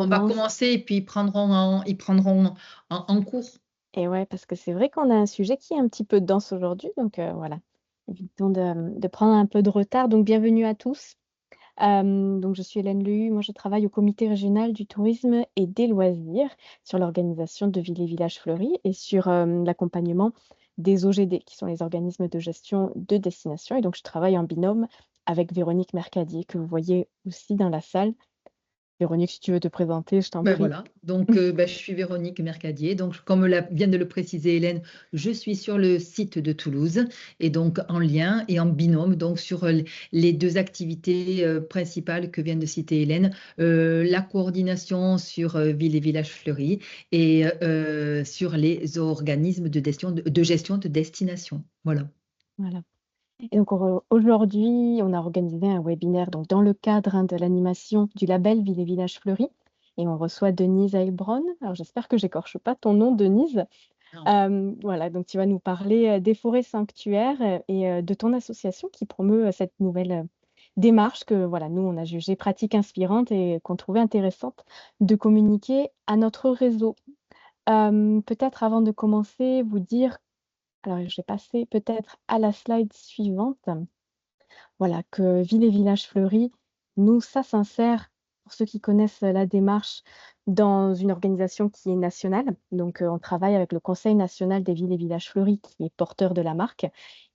On va commence. commencer et puis ils prendront en cours. Et ouais, parce que c'est vrai qu'on a un sujet qui est un petit peu dense aujourd'hui, donc voilà. Évitons de prendre un peu de retard. Donc bienvenue à tous. Donc je suis Hélène Lehu, moi je travaille au comité régional du tourisme et des loisirs sur l'organisation de villes et villages fleuris et sur l'accompagnement des OGD, qui sont les organismes de gestion de destination. Et donc je travaille en binôme avec Véronique Mercadier, que vous voyez aussi dans la salle. Véronique, si tu veux te présenter, je t'en Ben prie. voilà, donc je suis Véronique Mercadier. Donc, comme vient de le préciser Hélène, je suis sur le site de Toulouse et donc en lien et en binôme donc sur les deux activités principales que vient de citer Hélène, la coordination sur villes et villages fleuris et sur les organismes de gestion de destination. Voilà. Voilà. Et donc aujourd'hui, on a organisé un webinaire donc, dans le cadre de l'animation du label Ville et Villages Fleuris. Et on reçoit Denise Heilbronn. Alors j'espère que j'écorche pas ton nom, Denise. Non. Voilà, donc tu vas nous parler des forêts sanctuaires et de ton association qui promeut cette nouvelle démarche que voilà, nous, on a jugée pratique inspirante et qu'on trouvait intéressante de communiquer à notre réseau. Peut-être avant de commencer, vous dire, alors je vais passer peut-être à la slide suivante. Voilà, que Ville et Villages Fleuris, nous, ça s'insère, pour ceux qui connaissent la démarche, dans une organisation qui est nationale. Donc, on travaille avec le Conseil national des villes et villages fleuris, qui est porteur de la marque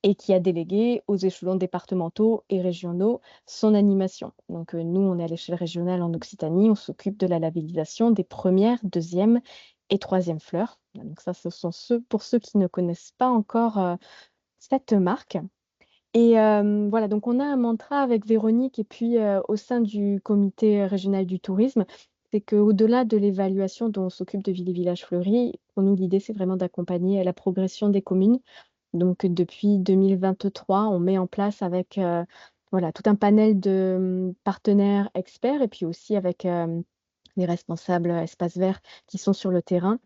et qui a délégué aux échelons départementaux et régionaux son animation. Donc, nous, on est à l'échelle régionale en Occitanie, on s'occupe de la labellisation des premières, deuxièmes et troisièmes fleurs. Donc, ça, ce sont ceux, pour ceux qui ne connaissent pas encore cette marque. Et voilà, donc on a un mantra avec Véronique et puis au sein du comité régional du tourisme, c'est qu'au-delà de l'évaluation dont on s'occupe de Villes et Villages Fleuris, pour nous, l'idée, c'est vraiment d'accompagner la progression des communes. Donc depuis 2023, on met en place avec voilà, tout un panel de partenaires experts et puis aussi avec les responsables espaces verts qui sont sur le terrain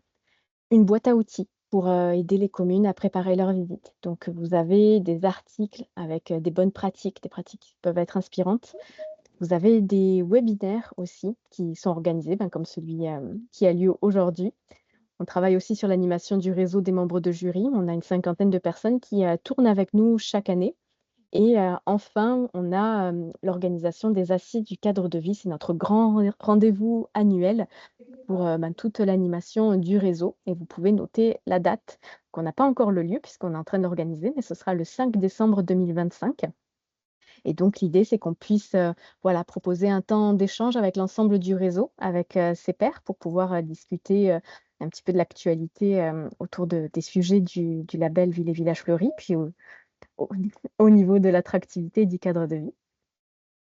une boîte à outils pour aider les communes à préparer leur visite. Donc, vous avez des articles avec des bonnes pratiques, des pratiques qui peuvent être inspirantes. Vous avez des webinaires aussi qui sont organisés, ben, comme celui qui a lieu aujourd'hui. On travaille aussi sur l'animation du réseau des membres de jury. On a une cinquantaine de personnes qui tournent avec nous chaque année. Et enfin, on a l'organisation des assises du cadre de vie. C'est notre grand rendez-vous annuel pour ben, toute l'animation du réseau. Et vous pouvez noter la date, qu'on n'a pas encore le lieu puisqu'on est en train d'organiser, mais ce sera le 5 décembre 2025. Et donc, l'idée, c'est qu'on puisse voilà, proposer un temps d'échange avec l'ensemble du réseau, avec ses pairs, pour pouvoir discuter un petit peu de l'actualité autour des sujets du label Ville et Villages Fleuris, puis au- au niveau de l'attractivité et du cadre de vie.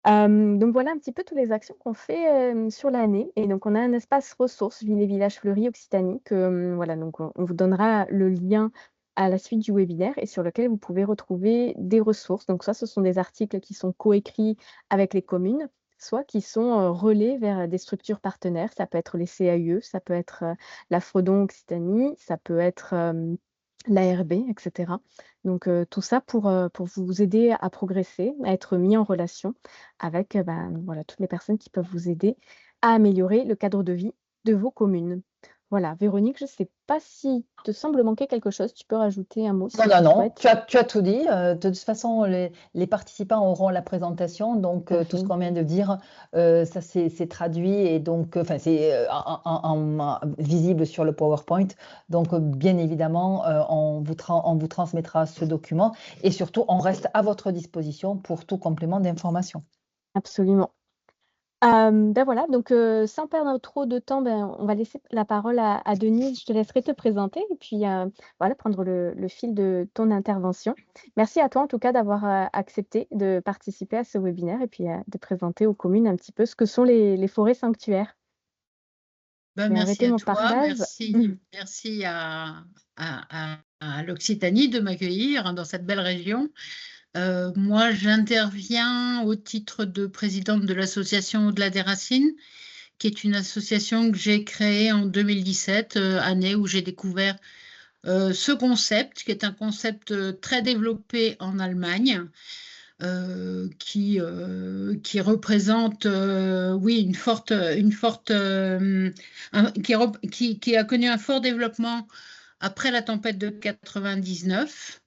Donc voilà un petit peu toutes les actions qu'on fait, sur l'année et donc on a un espace ressources Ville et Villages Fleuris Occitanie que, voilà donc on vous donnera le lien à la suite du webinaire et sur lequel vous pouvez retrouver des ressources. Donc ça, ce sont des articles qui sont coécrits avec les communes, soit qui sont, relais vers des structures partenaires. Ça peut être les CAUE, ça peut être, la Fredon Occitanie, ça peut être, l'ARB et cetera. Donc tout ça pour vous aider à progresser, à être mis en relation avec, ben, voilà, toutes les personnes qui peuvent vous aider à améliorer le cadre de vie de vos communes. Voilà, Véronique, je ne sais pas si te semble manquer quelque chose, tu peux rajouter un mot Non, si non, tu non, souhaites. tu as tout dit. De toute façon, les participants auront la présentation, donc Tout à tout ce fait. qu'on vient de dire, ça c'est traduit et donc, enfin, c'est visible sur le PowerPoint. Donc, bien évidemment, on vous transmettra ce document et surtout, on reste à votre disposition pour tout complément d'information. Absolument. Ben voilà, donc sans perdre trop de temps, ben, on va laisser la parole à Denise. Je te laisserai te présenter et puis, voilà, prendre le fil de ton intervention. Merci à toi, en tout cas, d'avoir, accepté de participer à ce webinaire et puis, de présenter aux communes un petit peu ce que sont les forêts sanctuaires. Ben, Je vais merci arrêter à mon toi, partage. merci à l'Occitanie de m'accueillir dans cette belle région. Moi, j'interviens au titre de présidente de l'association Au-delà des Racines, qui est une association que j'ai créée en 2017, année où j'ai découvert ce concept, qui est un concept très développé en Allemagne. qui représente, oui, qui a connu un fort développement après la tempête de 99,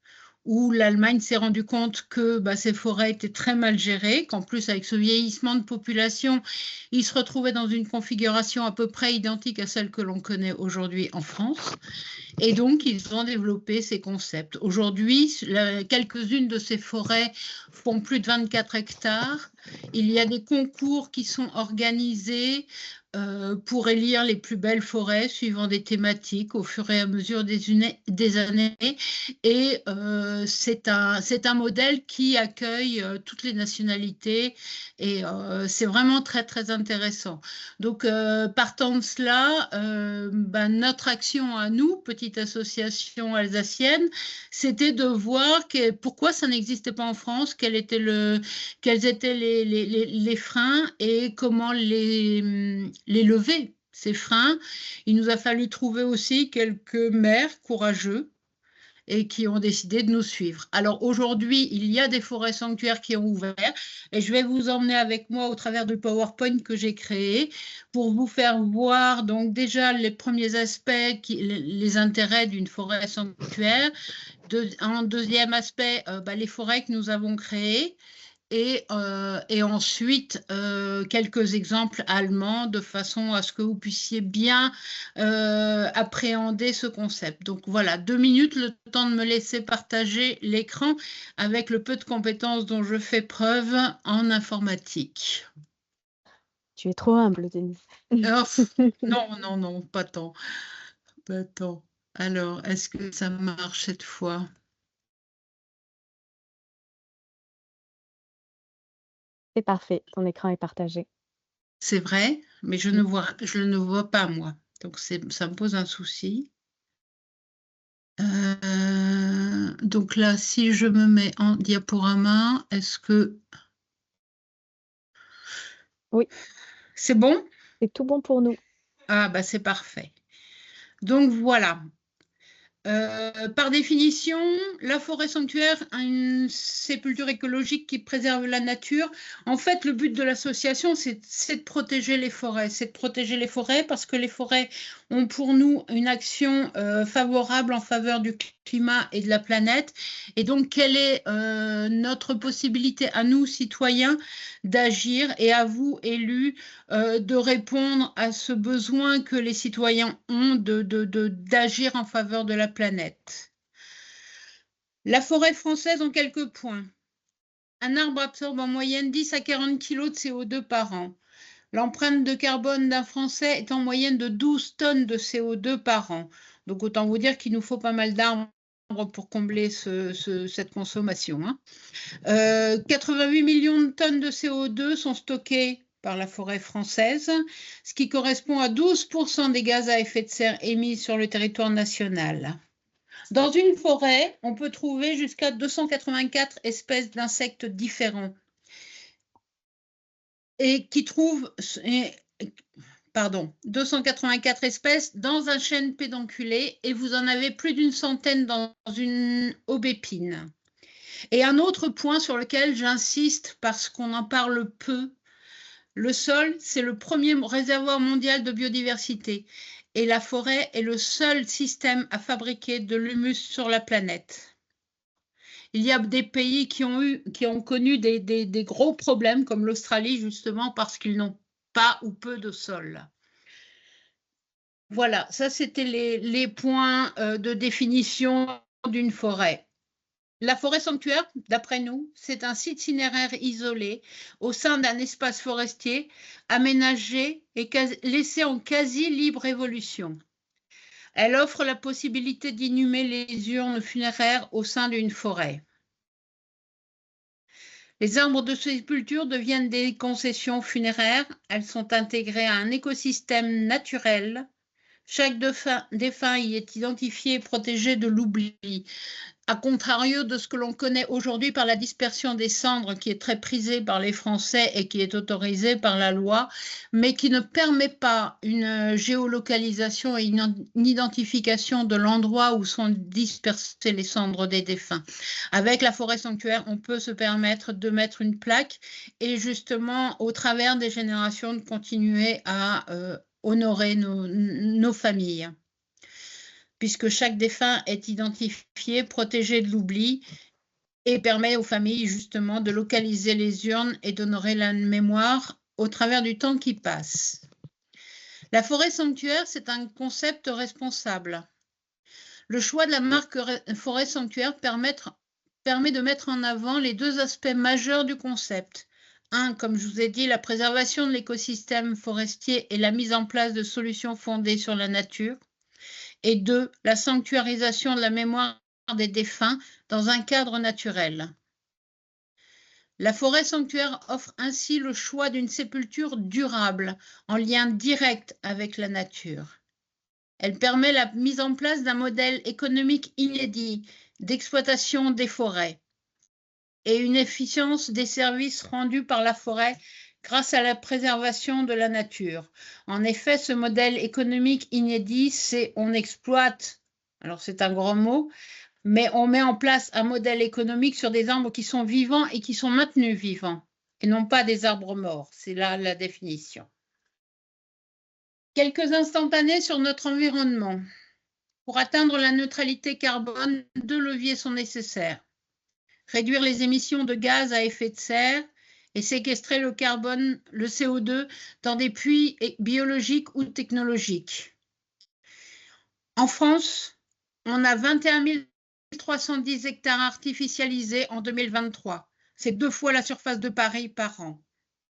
où l'Allemagne s'est rendue compte que ces forêts étaient très mal gérées, qu'en plus, avec ce vieillissement de population, ils se retrouvaient dans une configuration à peu près identique à celle que l'on connaît aujourd'hui en France. Et donc, ils ont développé ces concepts. Aujourd'hui, quelques-unes de ces forêts font plus de 24 hectares. Il y a des concours qui sont organisés pour élire les plus belles forêts suivant des thématiques au fur et à mesure des années. Et c'est un modèle qui accueille toutes les nationalités et c'est vraiment très, très intéressant. Donc, partant de cela, notre action à nous, petite association alsacienne, c'était de voir pourquoi ça n'existait pas en France, quels étaient les freins et comment les lever, ces freins. Il nous a fallu trouver aussi quelques maires courageux et qui ont décidé de nous suivre. Alors aujourd'hui, il y a des forêts sanctuaires qui ont ouvert et je vais vous emmener avec moi au travers du PowerPoint que j'ai créé pour vous faire voir donc déjà les premiers aspects, les intérêts d'une forêt sanctuaire. En deuxième aspect, les forêts que nous avons créées. Et ensuite, quelques exemples allemands de façon à ce que vous puissiez bien appréhender ce concept. Donc voilà, 2 minutes, le temps de me laisser partager l'écran avec le peu de compétences dont je fais preuve en informatique. Tu es trop humble, Denise. Non, pas tant. Pas tant. Alors, est-ce que ça marche cette fois ? C'est parfait, ton écran est partagé. C'est vrai, mais je ne vois pas, moi. Donc, ça me pose un souci. Donc là, si je me mets en diaporama, est-ce que... Oui. C'est bon? C'est tout bon pour nous. Ah, c'est parfait. Donc, voilà. Par définition, la forêt sanctuaire a une sépulture écologique qui préserve la nature. En fait, le but de l'association, c'est de protéger les forêts. C'est de protéger les forêts parce que les forêts ont pour nous une action favorable en faveur du climat et de la planète. Et donc, quelle est notre possibilité à nous, citoyens, d'agir et à vous, élus, de répondre à ce besoin que les citoyens ont d'agir en faveur de la planète. La forêt française en quelques points. Un arbre absorbe en moyenne 10 à 40 kg de CO2 par an. L'empreinte de carbone d'un Français est en moyenne de 12 tonnes de CO2 par an. Donc autant vous dire qu'il nous faut pas mal d'arbres pour combler cette consommation. 88 millions de tonnes de CO2 sont stockées par la forêt française, ce qui correspond à 12% des gaz à effet de serre émis sur le territoire national. Dans une forêt, on peut trouver jusqu'à 284 espèces d'insectes différents et qui trouvent... 284 espèces dans un chêne pédonculé et vous en avez plus d'une centaine dans une aubépine. Et un autre point sur lequel j'insiste parce qu'on en parle peu, le sol, c'est le premier réservoir mondial de biodiversité et la forêt est le seul système à fabriquer de l'humus sur la planète. Il y a des pays qui ont connu des gros problèmes comme l'Australie justement parce qu'ils n'ont pas ou peu de sol. Voilà, ça c'était les points de définition d'une forêt. La forêt sanctuaire, d'après nous, c'est un site cinéraire isolé au sein d'un espace forestier aménagé et laissé en quasi libre évolution. Elle offre la possibilité d'inhumer les urnes funéraires au sein d'une forêt. Les arbres de sépulture deviennent des concessions funéraires. Elles sont intégrées à un écosystème naturel. Chaque défunt y est identifié et protégé de l'oubli. à contrario de ce que l'on connaît aujourd'hui par la dispersion des cendres, qui est très prisée par les Français et qui est autorisée par la loi, mais qui ne permet pas une géolocalisation et une identification de l'endroit où sont dispersées les cendres des défunts. Avec la forêt sanctuaire, on peut se permettre de mettre une plaque et justement, au travers des générations, de continuer à honorer nos familles, puisque chaque défunt est identifié, protégé de l'oubli et permet aux familles justement de localiser les urnes et d'honorer la mémoire au travers du temps qui passe. La forêt sanctuaire, c'est un concept responsable. Le choix de la marque forêt sanctuaire permet de mettre en avant les deux aspects majeurs du concept. Un, comme je vous ai dit, la préservation de l'écosystème forestier et la mise en place de solutions fondées sur la nature. Et deux, la sanctuarisation de la mémoire des défunts dans un cadre naturel. La forêt sanctuaire offre ainsi le choix d'une sépulture durable, en lien direct avec la nature. Elle permet la mise en place d'un modèle économique inédit d'exploitation des forêts et une efficience des services rendus par la forêt grâce à la préservation de la nature. En effet, ce modèle économique inédit, c'est on exploite, alors c'est un gros mot, mais on met en place un modèle économique sur des arbres qui sont vivants et qui sont maintenus vivants, et non pas des arbres morts. C'est là la définition. Quelques instantanés sur notre environnement. Pour atteindre la neutralité carbone, 2 leviers sont nécessaires. Réduire les émissions de gaz à effet de serre et séquestrer le carbone, le CO2, dans des puits biologiques ou technologiques. En France, on a 21 310 hectares artificialisés en 2023. C'est 2 fois la surface de Paris par an.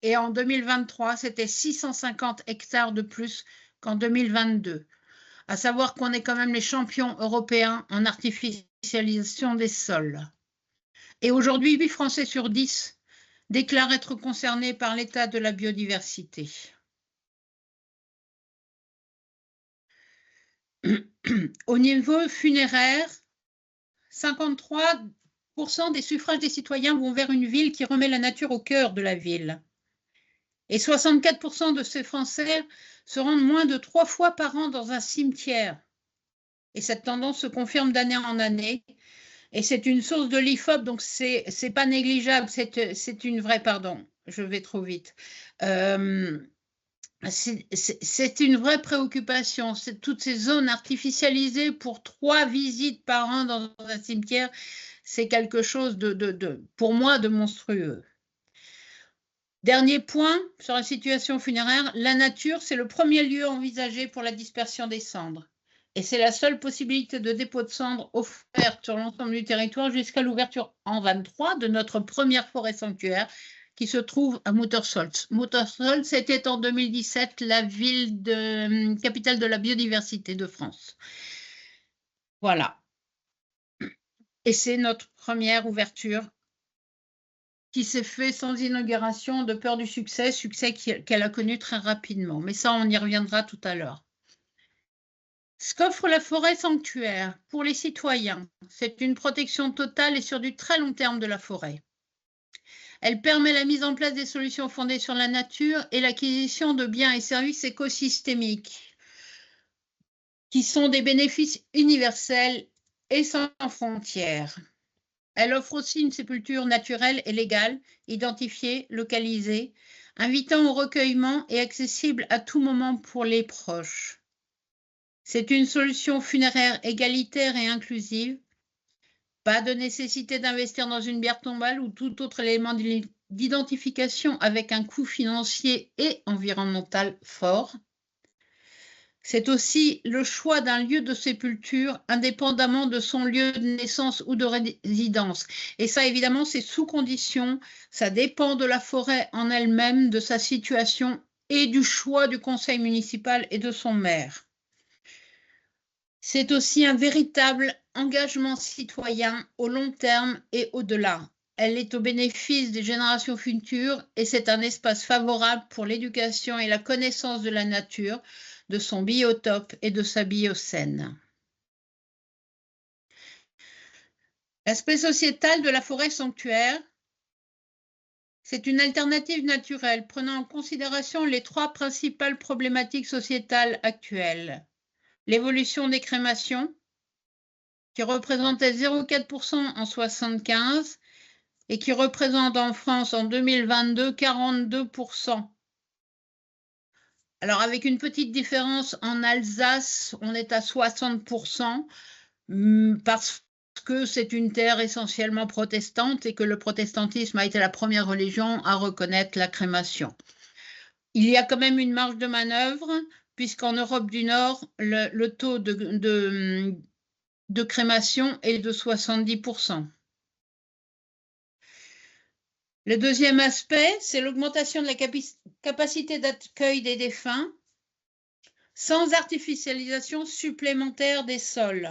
Et en 2023, c'était 650 hectares de plus qu'en 2022. À savoir qu'on est quand même les champions européens en artificialisation des sols. Et aujourd'hui, 8 Français sur 10 déclarent être concernés par l'état de la biodiversité. Au niveau funéraire, 53% des suffrages des citoyens vont vers une ville qui remet la nature au cœur de la ville. Et 64% de ces Français se rendent moins de 3 fois par an dans un cimetière. Et cette tendance se confirme d'année en année. Et c'est une source de l'IFOP, donc c'est pas négligeable, c'est une vraie, pardon, je vais trop vite. C'est une vraie préoccupation. Toutes ces zones artificialisées pour 3 visites par an dans un cimetière, c'est quelque chose pour moi, de monstrueux. Dernier point sur la situation funéraire, la nature, c'est le premier lieu envisagé pour la dispersion des cendres. Et c'est la seule possibilité de dépôt de cendres offerte sur l'ensemble du territoire jusqu'à l'ouverture en 2023 de notre première forêt sanctuaire qui se trouve à Muttersholtz. Muttersholtz, c'était en 2017 la ville capitale de la biodiversité de France. Voilà. Et c'est notre première ouverture qui s'est fait sans inauguration de peur du succès qu'elle a connu très rapidement. Mais ça, on y reviendra tout à l'heure. Ce qu'offre la forêt sanctuaire pour les citoyens, c'est une protection totale et sur du très long terme de la forêt. Elle permet la mise en place des solutions fondées sur la nature et l'acquisition de biens et services écosystémiques, qui sont des bénéfices universels et sans frontières. Elle offre aussi une sépulture naturelle et légale, identifiée, localisée, invitant au recueillement et accessible à tout moment pour les proches. C'est une solution funéraire égalitaire et inclusive. Pas de nécessité d'investir dans une bière tombale ou tout autre élément d'identification avec un coût financier et environnemental fort. C'est aussi le choix d'un lieu de sépulture indépendamment de son lieu de naissance ou de résidence. Et ça, évidemment, c'est sous condition. Ça dépend de la forêt en elle-même, de sa situation et du choix du conseil municipal et de son maire. C'est aussi un véritable engagement citoyen au long terme et au-delà. Elle est au bénéfice des générations futures et c'est un espace favorable pour l'éducation et la connaissance de la nature, de son biotope et de sa bioscène. L'aspect sociétal de la forêt sanctuaire, c'est une alternative naturelle prenant en considération les 3 principales problématiques sociétales actuelles. L'évolution des crémations, qui représentait 0,4% en 1975 et qui représente en France en 2022 42%. Alors avec une petite différence, en Alsace, on est à 60% parce que c'est une terre essentiellement protestante et que le protestantisme a été la première religion à reconnaître la crémation. Il y a quand même une marge de manœuvre, puisqu'en Europe du Nord, le taux de crémation est de 70%. Le deuxième aspect, c'est l'augmentation de la capacité d'accueil des défunts sans artificialisation supplémentaire des sols.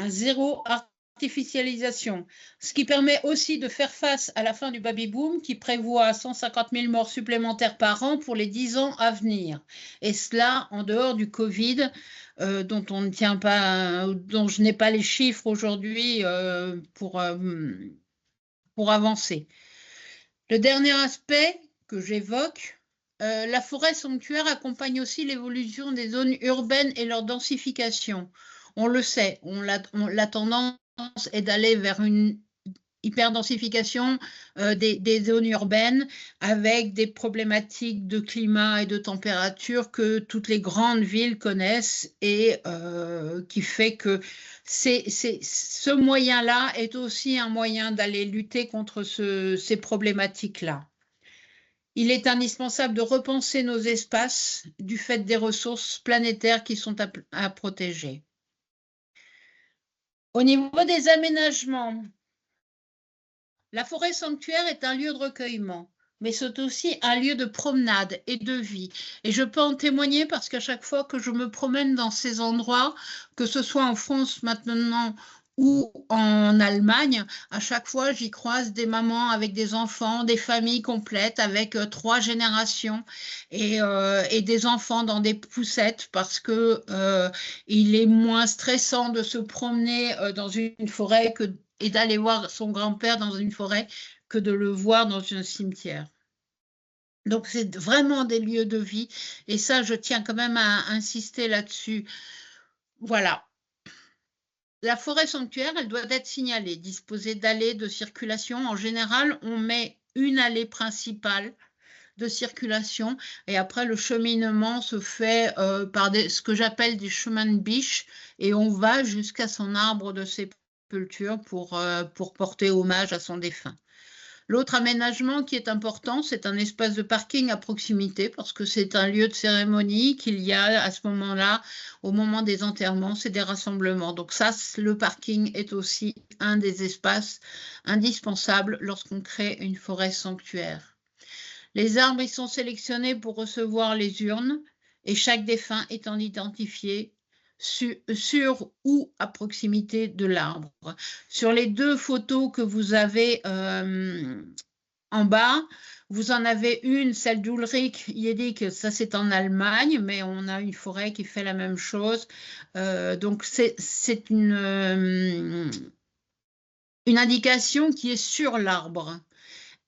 Zéro artificialisation, ce qui permet aussi de faire face à la fin du baby-boom qui prévoit 150 000 morts supplémentaires par an pour les 10 ans à venir. Et cela en dehors du Covid, dont on ne tient pas, dont je n'ai pas les chiffres aujourd'hui pour avancer. Le dernier aspect que j'évoque, la forêt sanctuaire accompagne aussi l'évolution des zones urbaines et leur densification. On le sait, la tendance est d'aller vers une hyperdensification des zones urbaines avec des problématiques de climat et de température que toutes les grandes villes connaissent et qui fait que ce moyen-là est aussi un moyen d'aller lutter contre ces problématiques-là. Il est indispensable de repenser nos espaces du fait des ressources planétaires qui sont à protéger. Au niveau des aménagements, la forêt sanctuaire est un lieu de recueillement, mais c'est aussi un lieu de promenade et de vie. Et je peux en témoigner parce qu'à chaque fois que je me promène dans ces endroits, que ce soit en France maintenant ou en Allemagne, à chaque fois, j'y croise des mamans avec des enfants, des familles complètes avec 3 générations et des enfants dans des poussettes parce que il est moins stressant de se promener dans une forêt et d'aller voir son grand-père dans une forêt que de le voir dans un cimetière. Donc, c'est vraiment des lieux de vie et ça, je tiens quand même à insister là-dessus. Voilà. La forêt sanctuaire, elle doit être signalée, disposée d'allées de circulation. En général, on met une allée principale de circulation et après le cheminement se fait par ce que j'appelle des chemins de biche et on va jusqu'à son arbre de sépulture pour porter hommage à son défunt. L'autre aménagement qui est important, c'est un espace de parking à proximité parce que c'est un lieu de cérémonie qu'il y a à ce moment-là, au moment des enterrements, c'est des rassemblements. Donc ça, le parking est aussi un des espaces indispensables lorsqu'on crée une forêt sanctuaire. Les arbres y sont sélectionnés pour recevoir les urnes et chaque défunt étant identifié sur ou à proximité de l'arbre. Sur les 2 photos que vous avez en bas, vous en avez une, celle d'Ulrich Jedig, ça c'est en Allemagne, mais on a une forêt qui fait la même chose. Donc c'est une indication qui est sur l'arbre.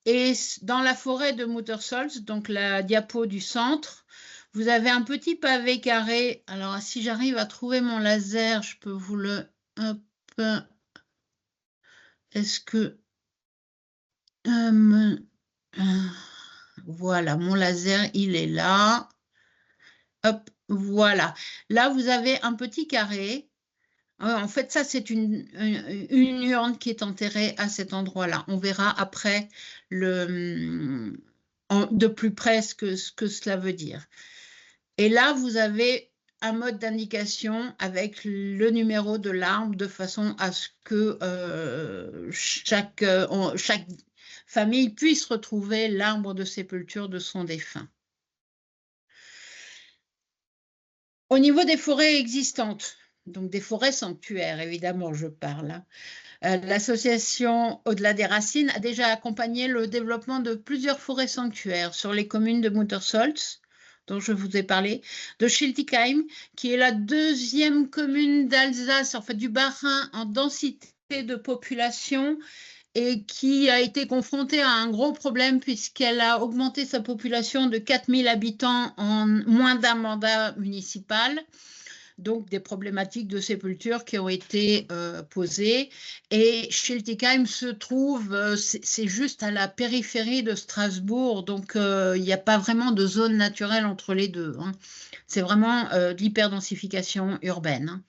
Et dans la forêt de Muttersolz, donc la diapo du centre, vous avez un petit pavé carré. Alors, si j'arrive à trouver mon laser, je peux vous le... Hop. Est-ce que... voilà, mon laser, il est là. Hop, voilà. Là, vous avez un petit carré. En fait, ça, c'est une urne qui est enterrée à cet endroit-là. On verra après de plus près ce que cela veut dire. Et là, vous avez un mode d'indication avec le numéro de l'arbre de façon à ce que chaque famille puisse retrouver l'arbre de sépulture de son défunt. Au niveau des forêts existantes, donc des forêts sanctuaires, évidemment, je parle. L'association Au-delà des racines a déjà accompagné le développement de plusieurs forêts sanctuaires sur les communes de Muttersolz, dont je vous ai parlé, de Schiltigheim, qui est la 2e commune d'Alsace, en fait du Bas-Rhin en densité de population et qui a été confrontée à un gros problème puisqu'elle a augmenté sa population de 4000 habitants en moins d'un mandat municipal. Donc des problématiques de sépulture qui ont été posées. Et Schiltigheim se trouve, c'est juste à la périphérie de Strasbourg, donc il n'y a pas vraiment de zone naturelle entre les deux, hein. C'est vraiment de l'hyperdensification urbaine, hein.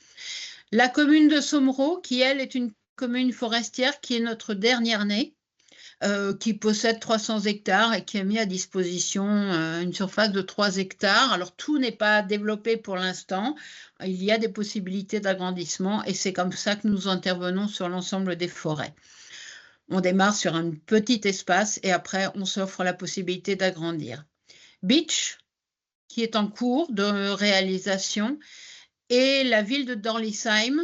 La commune de Sommereau, qui elle est une commune forestière, qui est notre dernière née, qui possède 300 hectares et qui a mis à disposition une surface de 3 hectares. Alors, tout n'est pas développé pour l'instant. Il y a des possibilités d'agrandissement et c'est comme ça que nous intervenons sur l'ensemble des forêts. On démarre sur un petit espace et après, on s'offre la possibilité d'agrandir. Beach, qui est en cours de réalisation, et la ville de Dorlisheim,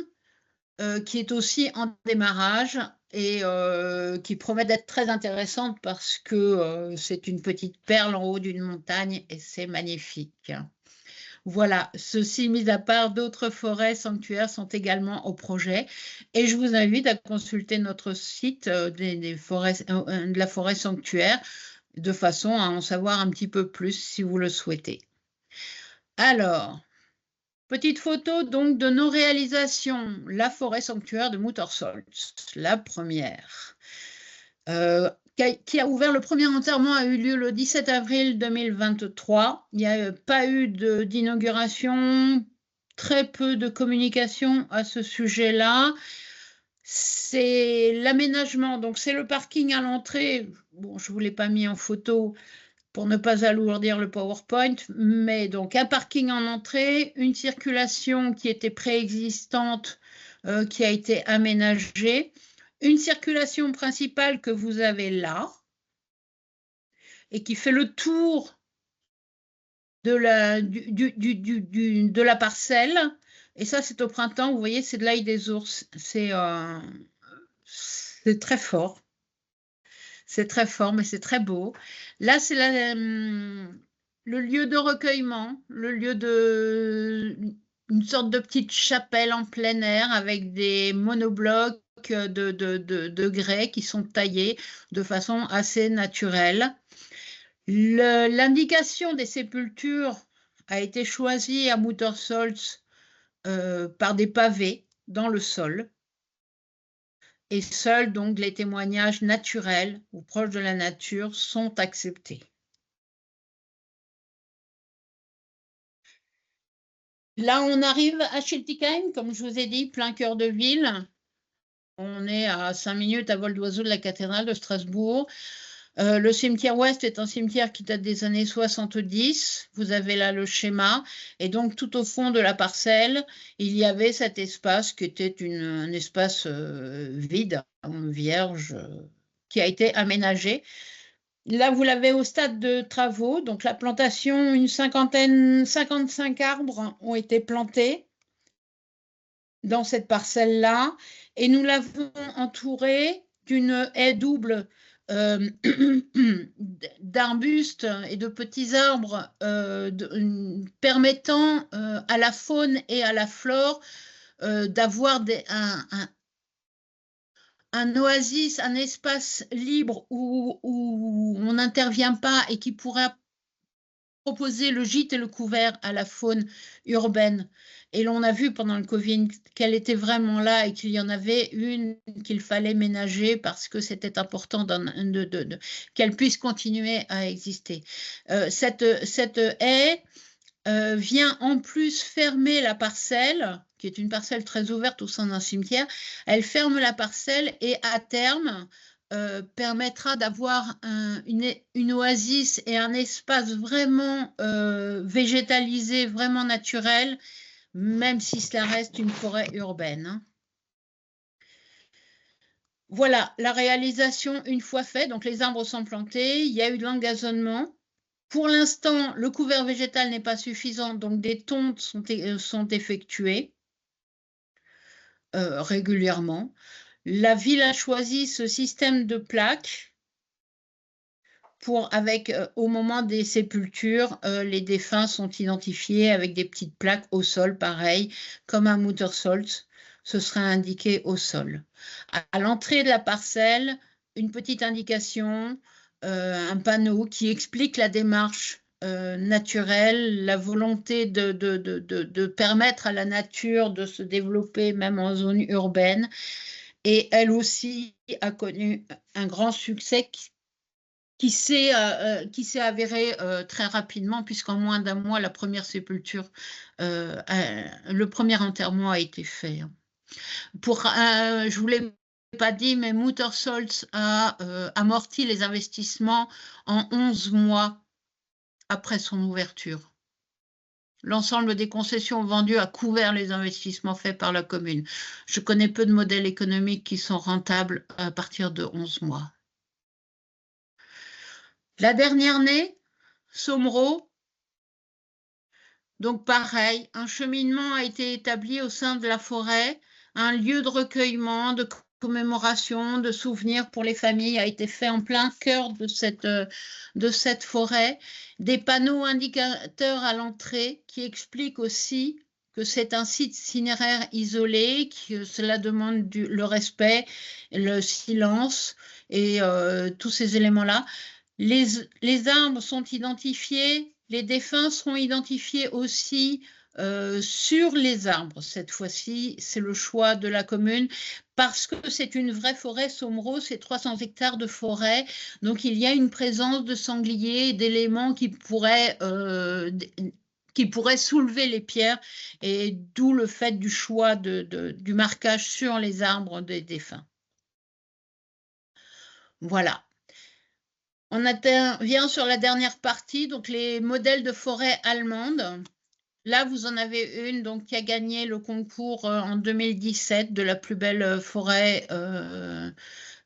qui est aussi en démarrage et qui promet d'être très intéressante parce que c'est une petite perle en haut d'une montagne et c'est magnifique. Voilà, ceci mis à part, d'autres forêts sanctuaires sont également au projet et je vous invite à consulter notre site de la forêt sanctuaire de façon à en savoir un petit peu plus si vous le souhaitez. Alors, petite photo donc de nos réalisations. La forêt sanctuaire de Muttersolz, la première, qui a ouvert, le premier enterrement a eu lieu le 17 avril 2023. Il n'y a pas eu d'inauguration, très peu de communication à ce sujet-là. C'est l'aménagement, donc c'est le parking à l'entrée. Bon, je ne vous l'ai pas mis en photo pour ne pas alourdir le PowerPoint, mais donc un parking en entrée, une circulation qui était préexistante, qui a été aménagée, une circulation principale que vous avez là, et qui fait le tour de la parcelle, et ça c'est au printemps, vous voyez, c'est de l'ail des ours, c'est très fort. C'est très fort, mais c'est très beau. Là, c'est le lieu de recueillement, le lieu une sorte de petite chapelle en plein air avec des monoblocs de grès qui sont taillés de façon assez naturelle. L'indication des sépultures a été choisie à Muttersolz par des pavés dans le sol. Et seuls donc les témoignages naturels ou proches de la nature sont acceptés. Là, on arrive à Schiltigheim, comme je vous ai dit, plein cœur de ville. On est à 5 minutes à vol d'oiseau de la cathédrale de Strasbourg. Le cimetière ouest est un cimetière qui date des années 70. Vous avez là le schéma. Et donc, tout au fond de la parcelle, il y avait cet espace qui était un espace vide, vierge, qui a été aménagé. Là, vous l'avez au stade de travaux. Donc, la plantation, 55 arbres ont été plantés dans cette parcelle-là. Et nous l'avons entourée d'une haie double d'arbustes et de petits arbres permettant à la faune et à la flore d'avoir un oasis, un espace libre où on n'intervient pas et qui pourrait proposer le gîte et le couvert à la faune urbaine. Et l'on a vu pendant le Covid qu'elle était vraiment là et qu'il y en avait une qu'il fallait ménager parce que c'était important qu'elle puisse continuer à exister. Cette haie vient en plus fermer la parcelle, qui est une parcelle très ouverte au sein d'un cimetière. Elle ferme la parcelle et à terme, permettra d'avoir une oasis et un espace vraiment végétalisé, vraiment naturel, même si cela reste une forêt urbaine, hein. Voilà, la réalisation une fois faite, donc les arbres sont plantés, il y a eu de l'engazonnement. Pour l'instant, le couvert végétal n'est pas suffisant, donc des tontes sont effectuées régulièrement. La ville a choisi ce système de plaques au moment des sépultures, les défunts sont identifiés avec des petites plaques au sol, pareil, comme à Muttersolz, ce sera indiqué au sol. À l'entrée de la parcelle, une petite indication, un panneau qui explique la démarche naturelle, la volonté de permettre à la nature de se développer même en zone urbaine. Et elle aussi a connu un grand succès qui s'est avéré très rapidement, puisqu'en moins d'un mois, la première sépulture, le premier enterrement a été fait. Je ne vous l'ai pas dit, mais Muttersolz a amorti les investissements en 11 mois après son ouverture. L'ensemble des concessions vendues a couvert les investissements faits par la commune. Je connais peu de modèles économiques qui sont rentables à partir de 11 mois. La dernière née, Sommereau, donc pareil, un cheminement a été établi au sein de la forêt, un lieu de recueillement, de commémoration, de souvenirs pour les familles a été fait en plein cœur de cette forêt. Des panneaux indicateurs à l'entrée qui expliquent aussi que c'est un site cinéraire isolé, que cela demande le respect, le silence et tous ces éléments-là. Les arbres sont identifiés, les défunts seront identifiés aussi sur les arbres. Cette fois-ci, c'est le choix de la commune parce que c'est une vraie forêt. Sommereau, c'est 300 hectares de forêt. Donc, il y a une présence de sangliers, d'éléments qui pourraient soulever les pierres et d'où le fait du choix du marquage sur les arbres des défunts. Voilà. On vient sur la dernière partie, donc les modèles de forêt allemande. Là, vous en avez une donc, qui a gagné le concours en 2017 de la plus belle forêt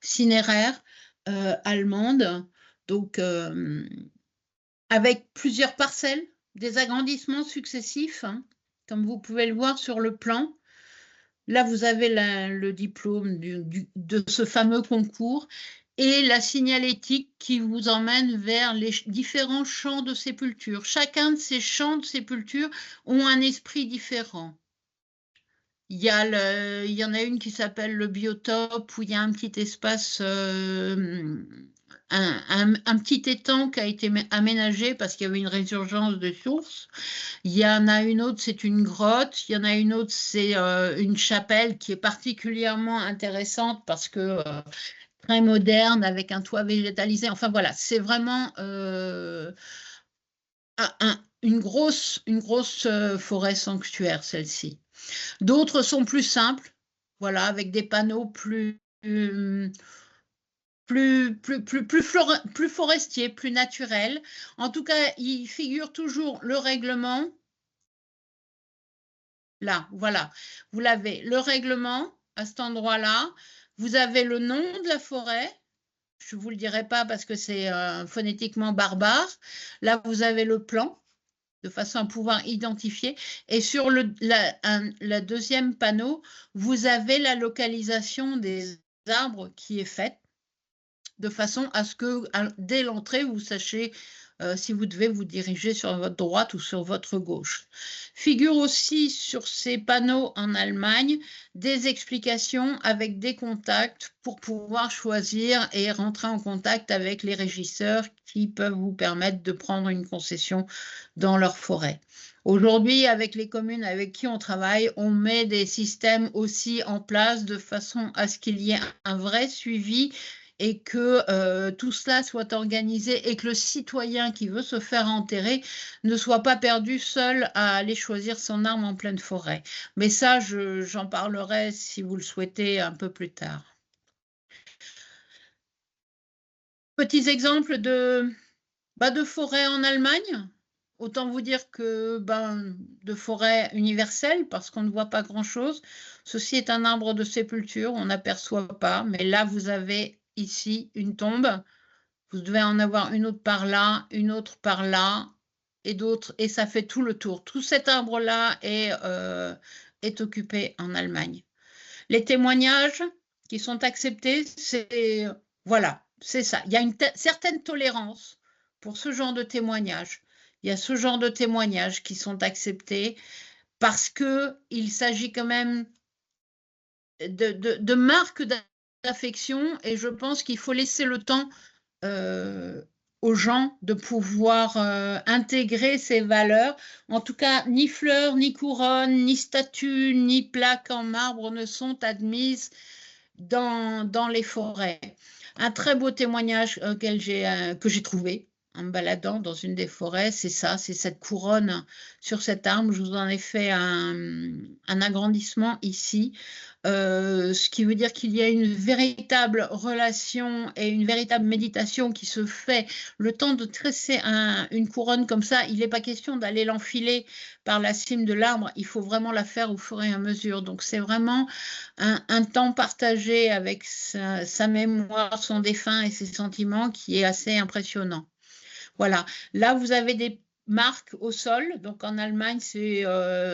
cinéraire allemande. Donc, avec plusieurs parcelles, des agrandissements successifs, hein, comme vous pouvez le voir sur le plan. Là, vous avez le diplôme de ce fameux concours et la signalétique qui vous emmène vers les différents champs de sépulture. Chacun de ces champs de sépulture ont un esprit différent. Il y en a une qui s'appelle le biotope, où il y a un petit espace, un petit étang qui a été aménagé parce qu'il y avait une résurgence de sources. Il y en a une autre, c'est une grotte. Il y en a une autre, c'est une chapelle qui est particulièrement intéressante parce que très moderne, avec un toit végétalisé. Enfin voilà, c'est vraiment une grosse forêt sanctuaire, celle-ci. D'autres sont plus simples, voilà, avec des panneaux plus forestiers, plus naturels. En tout cas, il figure toujours le règlement. Là, voilà, vous l'avez, le règlement à cet endroit-là. Vous avez le nom de la forêt. Je ne vous le dirai pas parce que c'est phonétiquement barbare. Là, vous avez le plan de façon à pouvoir identifier. Et sur le deuxième panneau, vous avez la localisation des arbres qui est faite de façon à ce que dès l'entrée, vous sachiez si vous devez vous diriger sur votre droite ou sur votre gauche. Figure aussi sur ces panneaux en Allemagne des explications avec des contacts pour pouvoir choisir et rentrer en contact avec les régisseurs qui peuvent vous permettre de prendre une concession dans leur forêt. Aujourd'hui, avec les communes avec qui on travaille, on met des systèmes aussi en place de façon à ce qu'il y ait un vrai suivi et que tout cela soit organisé et que le citoyen qui veut se faire enterrer ne soit pas perdu seul à aller choisir son arme en pleine forêt. Mais ça, j'en parlerai si vous le souhaitez un peu plus tard. Petits exemples de forêt en Allemagne. Autant vous dire que de forêt universelle, parce qu'on ne voit pas grand-chose. Ceci est un arbre de sépulture, on n'aperçoit pas, mais là, vous avez ici une tombe. Vous devez en avoir une autre par là, une autre par là, et d'autres, et ça fait tout le tour. Tout cet arbre-là est occupé en Allemagne. Les témoignages qui sont acceptés, c'est voilà, c'est ça. Il y a une certaine tolérance pour ce genre de témoignages. Il y a ce genre de témoignages qui sont acceptés parce qu'il s'agit quand même de marque d'affection, et je pense qu'il faut laisser le temps aux gens de pouvoir intégrer ces valeurs. En tout cas, ni fleurs, ni couronnes, ni statues, ni plaques en marbre ne sont admises dans les forêts. Un très beau témoignage que j'ai trouvé en me baladant dans une des forêts, c'est ça, c'est cette couronne sur cet arbre. Je vous en ai fait un agrandissement ici, ce qui veut dire qu'il y a une véritable relation et une véritable méditation qui se fait. Le temps de tresser une couronne comme ça, il n'est pas question d'aller l'enfiler par la cime de l'arbre, il faut vraiment la faire au fur et à mesure. Donc c'est vraiment un temps partagé avec sa mémoire, son défunt et ses sentiments qui est assez impressionnant. Voilà, là vous avez des marques au sol. Donc en Allemagne, c'est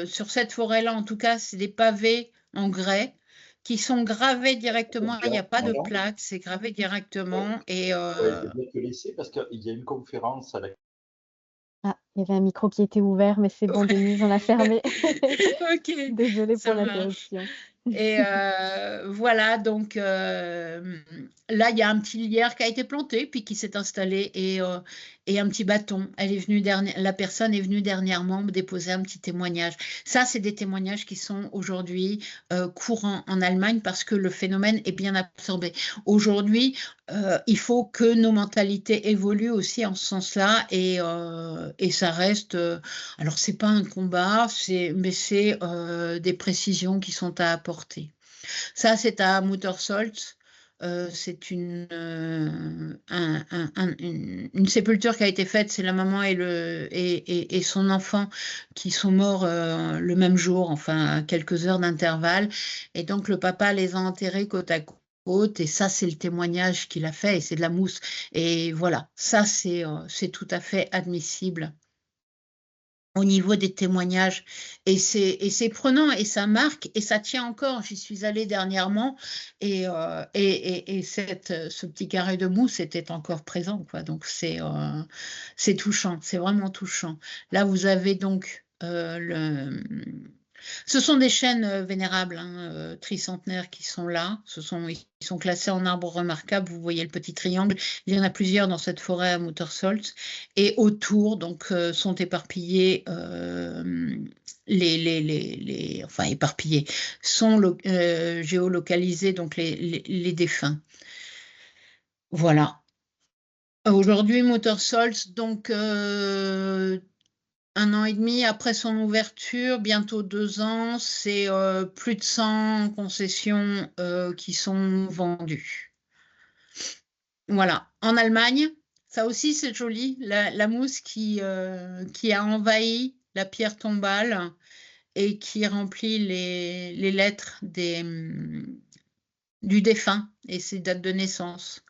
sur cette forêt-là, en tout cas, c'est des pavés en grès qui sont gravés directement. Il n'y a pas de plaque, c'est gravé directement. Et je vais bien te laisser parce qu'il y a une conférence à la... Ah, il y avait un micro qui était ouvert, mais c'est bon, Denise, on l'a fermé. Ok, Désolée ça pour marche. l'interruption. Et voilà, donc là, il y a un petit lierre qui a été planté, puis qui s'est installé, et un petit bâton. La personne est venue dernièrement me déposer un petit témoignage. Ça, c'est des témoignages qui sont aujourd'hui courants en Allemagne parce que le phénomène est bien absorbé. Aujourd'hui, il faut que nos mentalités évoluent aussi en ce sens-là, et ça reste... alors, c'est pas un combat, mais c'est des précisions qui sont à apporter. Ça, c'est à Muttersolz. C'est une sépulture qui a été faite. C'est la maman et son enfant qui sont morts le même jour, enfin à quelques heures d'intervalle. Et donc le papa les a enterrés côte à côte. Et ça, c'est le témoignage qu'il a fait. Et c'est de la mousse. Et voilà, ça, c'est tout à fait admissible au niveau des témoignages, et c'est prenant, et ça marque, et ça tient encore. J'y suis allée dernièrement, et ce petit carré de mousse était encore présent, quoi. Donc c'est touchant, c'est vraiment touchant. Là, vous avez donc ce sont des chênes vénérables, tricentenaires, qui sont là. Ils sont classés en arbres remarquables. Vous voyez le petit triangle. Il y en a plusieurs dans cette forêt à Muttersolz. Et autour, donc, sont éparpillés, enfin éparpillés, sont géolocalisés, donc les défunts. Voilà. Aujourd'hui, Muttersolz, donc 1 an et demi après son ouverture, bientôt 2 ans, c'est plus de 100 concessions qui sont vendues. Voilà. En Allemagne, ça aussi c'est joli, la mousse qui a envahi la pierre tombale et qui remplit les lettres du défunt et ses dates de naissance.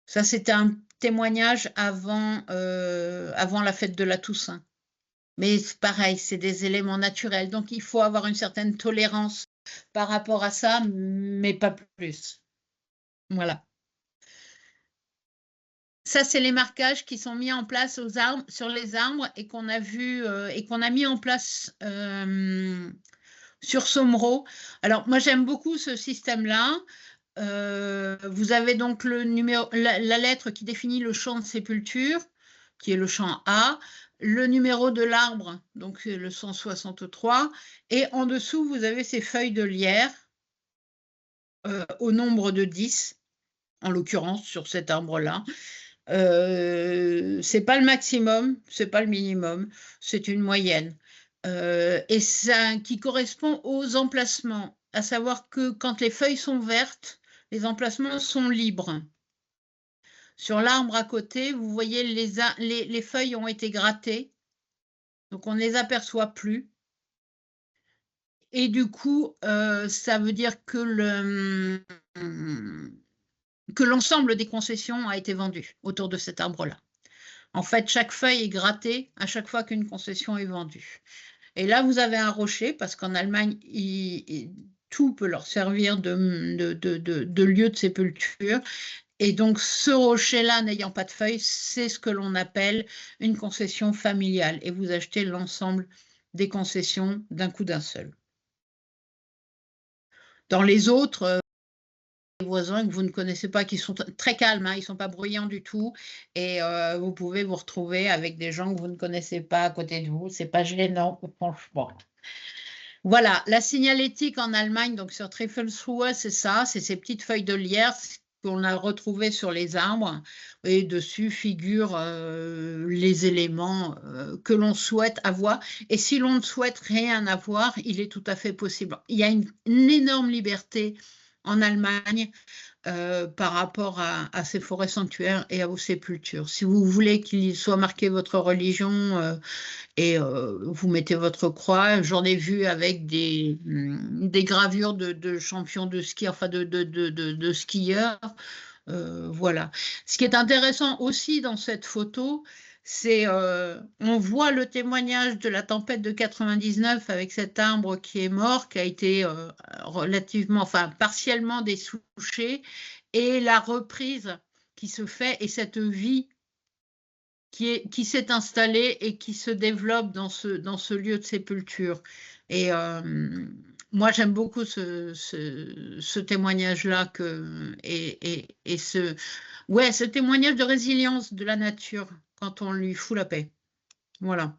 Ça, c'était un témoignage avant la fête de la Toussaint. Mais pareil, c'est des éléments naturels. Donc, il faut avoir une certaine tolérance par rapport à ça, mais pas plus. Voilà. Ça, c'est les marquages qui sont mis en place sur les arbres et qu'on a vu et qu'on a mis en place sur Sommereau. Alors, moi, j'aime beaucoup ce système-là. Vous avez donc le numéro, la lettre qui définit le champ de sépulture, qui est le champ A, le numéro de l'arbre, donc le 163, et en dessous, vous avez ces feuilles de lierre au nombre de 10, en l'occurrence sur cet arbre-là. C'est pas le maximum, c'est pas le minimum, c'est une moyenne. Et ça qui correspond aux emplacements, à savoir que quand les feuilles sont vertes, les emplacements sont libres. Sur l'arbre à côté, vous voyez les feuilles ont été grattées, donc on ne les aperçoit plus. Et du coup, ça veut dire que l'ensemble des concessions a été vendu autour de cet arbre-là. En fait, chaque feuille est grattée à chaque fois qu'une concession est vendue. Et là, vous avez un rocher, parce qu'en Allemagne, tout peut leur servir de lieu de sépulture. Et donc, ce rocher-là, n'ayant pas de feuilles, c'est ce que l'on appelle une concession familiale. Et vous achetez l'ensemble des concessions d'un coup d'un seul. Dans les autres, les voisins que vous ne connaissez pas, qui sont très calmes, hein, ils ne sont pas bruyants du tout, et vous pouvez vous retrouver avec des gens que vous ne connaissez pas à côté de vous. C'est pas gênant, franchement. Voilà, la signalétique en Allemagne, donc sur Teufelsruhe, c'est ça, c'est ces petites feuilles de lierre qu'on a retrouvées sur les arbres, et dessus figurent les éléments que l'on souhaite avoir. Et si l'on ne souhaite rien avoir, il est tout à fait possible. Il y a une énorme liberté en Allemagne par rapport à ces forêts sanctuaires et à vos sépultures. Si vous voulez qu'il soit marqué votre religion et vous mettez votre croix, j'en ai vu avec des gravures de champions de ski, enfin de skieurs. Voilà. Ce qui est intéressant aussi dans cette photo, c'est on voit le témoignage de la tempête de 99 avec cet arbre qui est mort, qui a été relativement, enfin partiellement dessouché, et la reprise qui se fait et cette vie qui s'est installée et qui se développe dans ce lieu de sépulture. Et moi, j'aime beaucoup ce témoignage-là et ce témoignage de résilience de la nature quand on lui fout la paix. Voilà.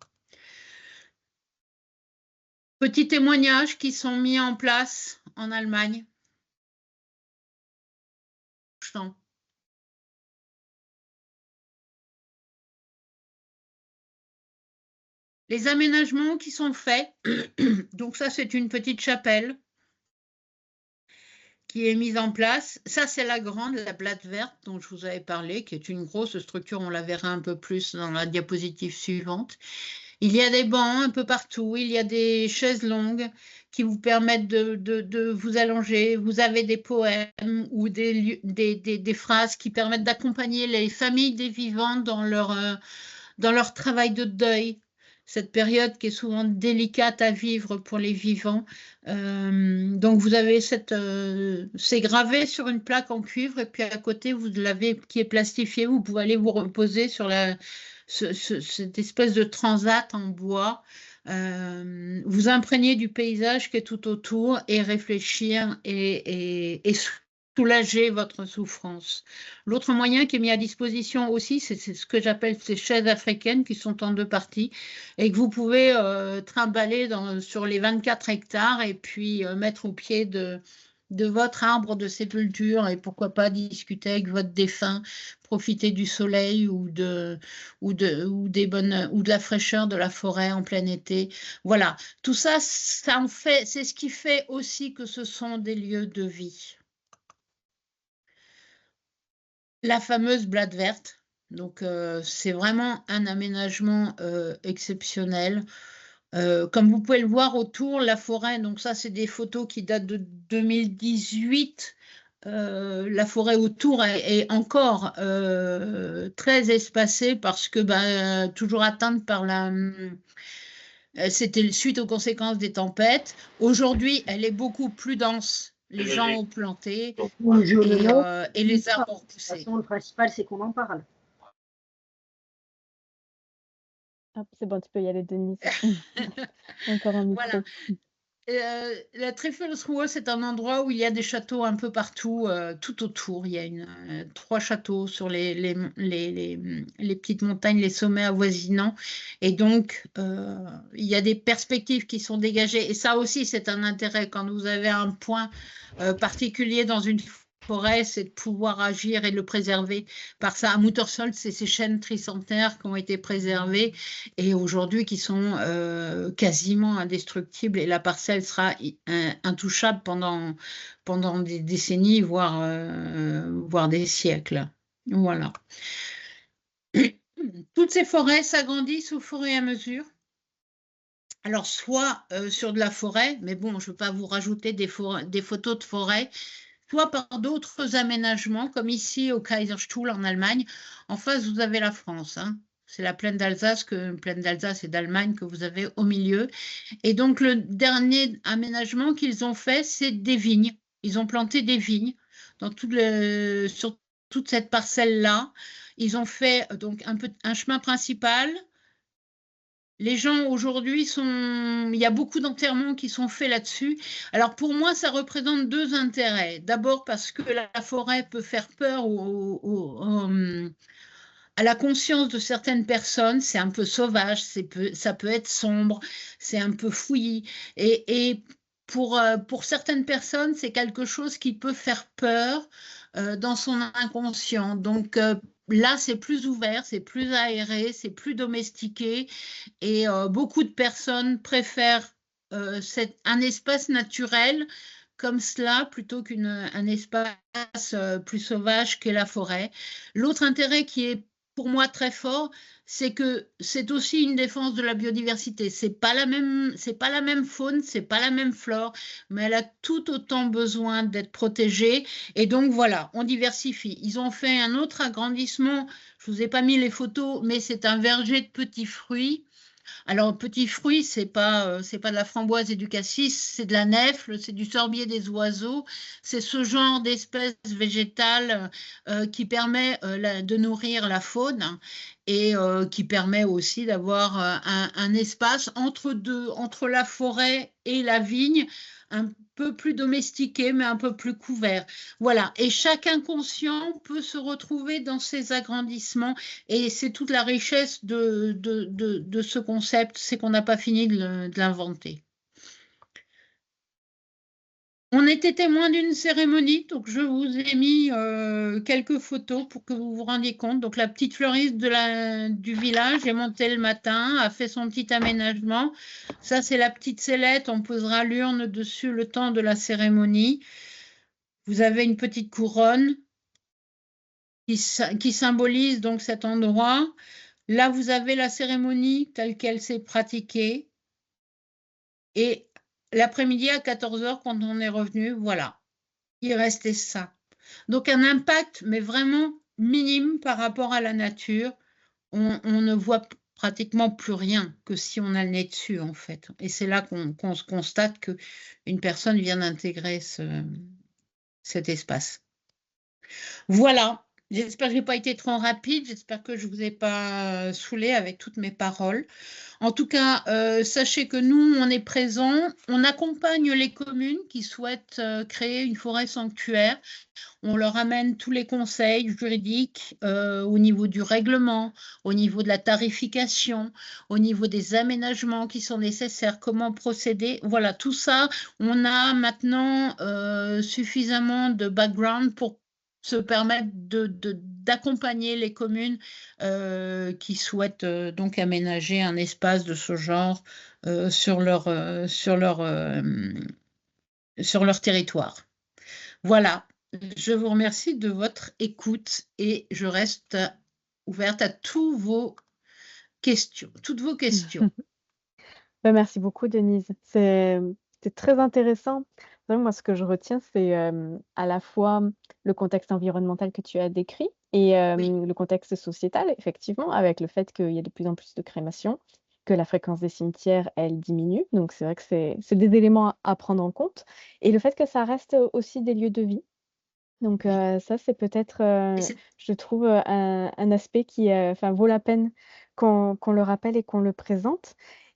Petits témoignages qui sont mis en place en Allemagne. Les aménagements qui sont faits, donc ça c'est une petite chapelle qui est mise en place. Ça c'est la grande, la Blatte verte dont je vous avais parlé, qui est une grosse structure, on la verra un peu plus dans la diapositive suivante. Il y a des bancs un peu partout, il y a des chaises longues qui vous permettent de vous allonger. Vous avez des poèmes ou des phrases qui permettent d'accompagner les familles des vivants dans leur travail de deuil. Cette période qui est souvent délicate à vivre pour les vivants. Donc vous avez c'est gravé sur une plaque en cuivre, et puis à côté vous l'avez qui est plastifié. Vous pouvez aller vous reposer sur cette espèce de transat en bois, vous imprégner du paysage qui est tout autour et réfléchir et soulager votre souffrance. L'autre moyen qui est mis à disposition aussi, c'est ce que j'appelle ces chaises africaines qui sont en 2 parties et que vous pouvez trimballer sur les 24 hectares et puis mettre au pied de votre arbre de sépulture, et pourquoi pas discuter avec votre défunt, profiter du soleil ou de la fraîcheur de la forêt en plein été. Voilà, tout ça, c'est ce qui fait aussi que ce sont des lieux de vie. La fameuse Blatte verte, donc c'est vraiment un aménagement exceptionnel. Comme vous pouvez le voir autour, la forêt, donc ça c'est des photos qui datent de 2018. La forêt autour est encore très espacée parce que toujours atteinte par c'était suite aux conséquences des tempêtes. Aujourd'hui, elle est beaucoup plus dense. Les gens ont planté et les arbres ont poussé. De toute façon, le principal, c'est qu'on en parle. Ah, c'est bon, tu peux y aller, Denise. Encore un micro. Voilà. La Teufelsruhe, c'est un endroit où il y a des châteaux un peu partout, tout autour. Il y a 3 châteaux sur les petites montagnes, les sommets avoisinants. Et donc, il y a des perspectives qui sont dégagées. Et ça aussi, c'est un intérêt. Quand vous avez un point particulier dans une forêt, c'est de pouvoir agir et le préserver. Par ça, à Muttersholz, c'est ces chênes tricentenaires qui ont été préservés et aujourd'hui qui sont quasiment indestructibles, et la parcelle sera intouchable pendant des décennies, voire des siècles. Voilà. Toutes ces forêts s'agrandissent au fur et à mesure. Alors, soit sur de la forêt, mais bon, je ne veux pas vous rajouter des photos de forêt, soit par d'autres aménagements, comme ici au Kaiserstuhl en Allemagne. En face, vous avez la France, hein. C'est la plaine d'Alsace et d'Allemagne que vous avez au milieu. Et donc, le dernier aménagement qu'ils ont fait, c'est des vignes. Ils ont planté des vignes sur toute cette parcelle-là. Ils ont fait donc un chemin principal, les gens aujourd'hui il y a beaucoup d'enterrements qui sont faits là-dessus. Alors pour moi, ça représente deux intérêts. D'abord parce que la forêt peut faire peur à la conscience de certaines personnes. C'est un peu sauvage, ça peut être sombre, c'est un peu fouillis. Et pour certaines personnes, c'est quelque chose qui peut faire peur dans son inconscient. Donc là, c'est plus ouvert, c'est plus aéré, c'est plus domestiqué. Et beaucoup de personnes préfèrent un espace naturel comme cela plutôt qu'un espace plus sauvage qu'est la forêt. L'autre intérêt qui est pour moi très fort, c'est que c'est aussi une défense de la biodiversité. C'est pas la même faune, c'est pas la même flore, mais elle a tout autant besoin d'être protégée. Et donc voilà, on diversifie. Ils ont fait un autre agrandissement. Je vous ai pas mis les photos, mais c'est un verger de petits fruits. Alors, petits fruits, c'est pas de la framboise et du cassis, c'est de la nèfle, c'est du sorbier des oiseaux. C'est ce genre d'espèce végétale qui permet de nourrir la faune et qui permet aussi d'avoir un espace entre la forêt et la vigne, un peu plus domestiqué, mais un peu plus couvert. Voilà. Et chaque inconscient peut se retrouver dans ces agrandissements. Et c'est toute la richesse de ce concept, c'est qu'on n'a pas fini de l'inventer. On était témoin d'une cérémonie, donc je vous ai mis quelques photos pour que vous vous rendiez compte. Donc la petite fleuriste du village est montée le matin, a fait son petit aménagement. Ça, c'est la petite sellette, on posera l'urne dessus le temps de la cérémonie. Vous avez une petite couronne qui symbolise donc cet endroit. Là, vous avez la cérémonie telle qu'elle s'est pratiquée. Et l'après-midi à 14h, quand on est revenu, voilà, il restait ça. Donc un impact, mais vraiment minime par rapport à la nature. On ne voit pratiquement plus rien que si on a le nez dessus, en fait. Et c'est là qu'on se constate qu'une personne vient d'intégrer cet espace. Voilà. J'espère que je n'ai pas été trop rapide. J'espère que je ne vous ai pas saoulé avec toutes mes paroles. En tout cas, sachez que nous, on est présents. On accompagne les communes qui souhaitent créer une forêt sanctuaire. On leur amène tous les conseils juridiques au niveau du règlement, au niveau de la tarification, au niveau des aménagements qui sont nécessaires, comment procéder. Voilà, tout ça, on a maintenant suffisamment de background pour se permettre d'accompagner les communes qui souhaitent donc aménager un espace de ce genre sur leur territoire. Voilà, je vous remercie de votre écoute et je reste ouverte à toutes vos questions. Merci beaucoup, Denise. C'est très intéressant. Moi, ce que je retiens, c'est à la fois le contexte environnemental que tu as décrit et Oui. le contexte sociétal, effectivement, avec le fait qu'il y a de plus en plus de crémations, que la fréquence des cimetières, elle diminue. Donc, c'est vrai que c'est des éléments à prendre en compte. Et le fait que ça reste aussi des lieux de vie. Donc, ça, c'est peut-être, je trouve, un aspect qui vaut la peine qu'on le rappelle et qu'on le présente.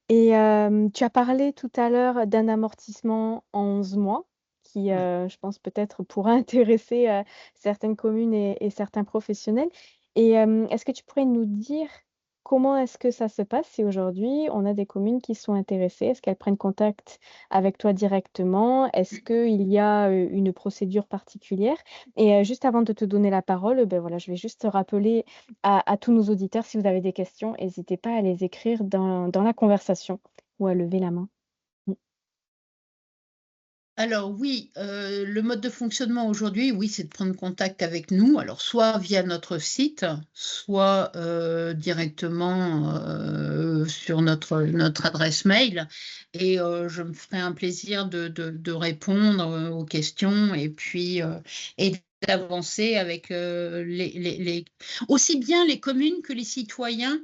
Et tu as parlé tout à l'heure d'un amortissement en 11 mois qui, je pense, peut-être pourra intéresser certaines communes et certains professionnels. Et est-ce que tu pourrais nous dire comment est-ce que ça se passe si aujourd'hui on a des communes qui sont intéressées? Est-ce qu'elles prennent contact avec toi directement? Est-ce qu'il y a une procédure particulière? Et juste avant de te donner la parole, ben voilà, je vais juste rappeler à tous nos auditeurs, si vous avez des questions, n'hésitez pas à les écrire dans la conversation ou à lever la main. Alors oui, le mode de fonctionnement aujourd'hui, oui, c'est de prendre contact avec nous, alors soit via notre site, soit directement sur notre adresse mail. Et je me ferai un plaisir de répondre aux questions et puis et d'avancer avec aussi bien les communes que les citoyens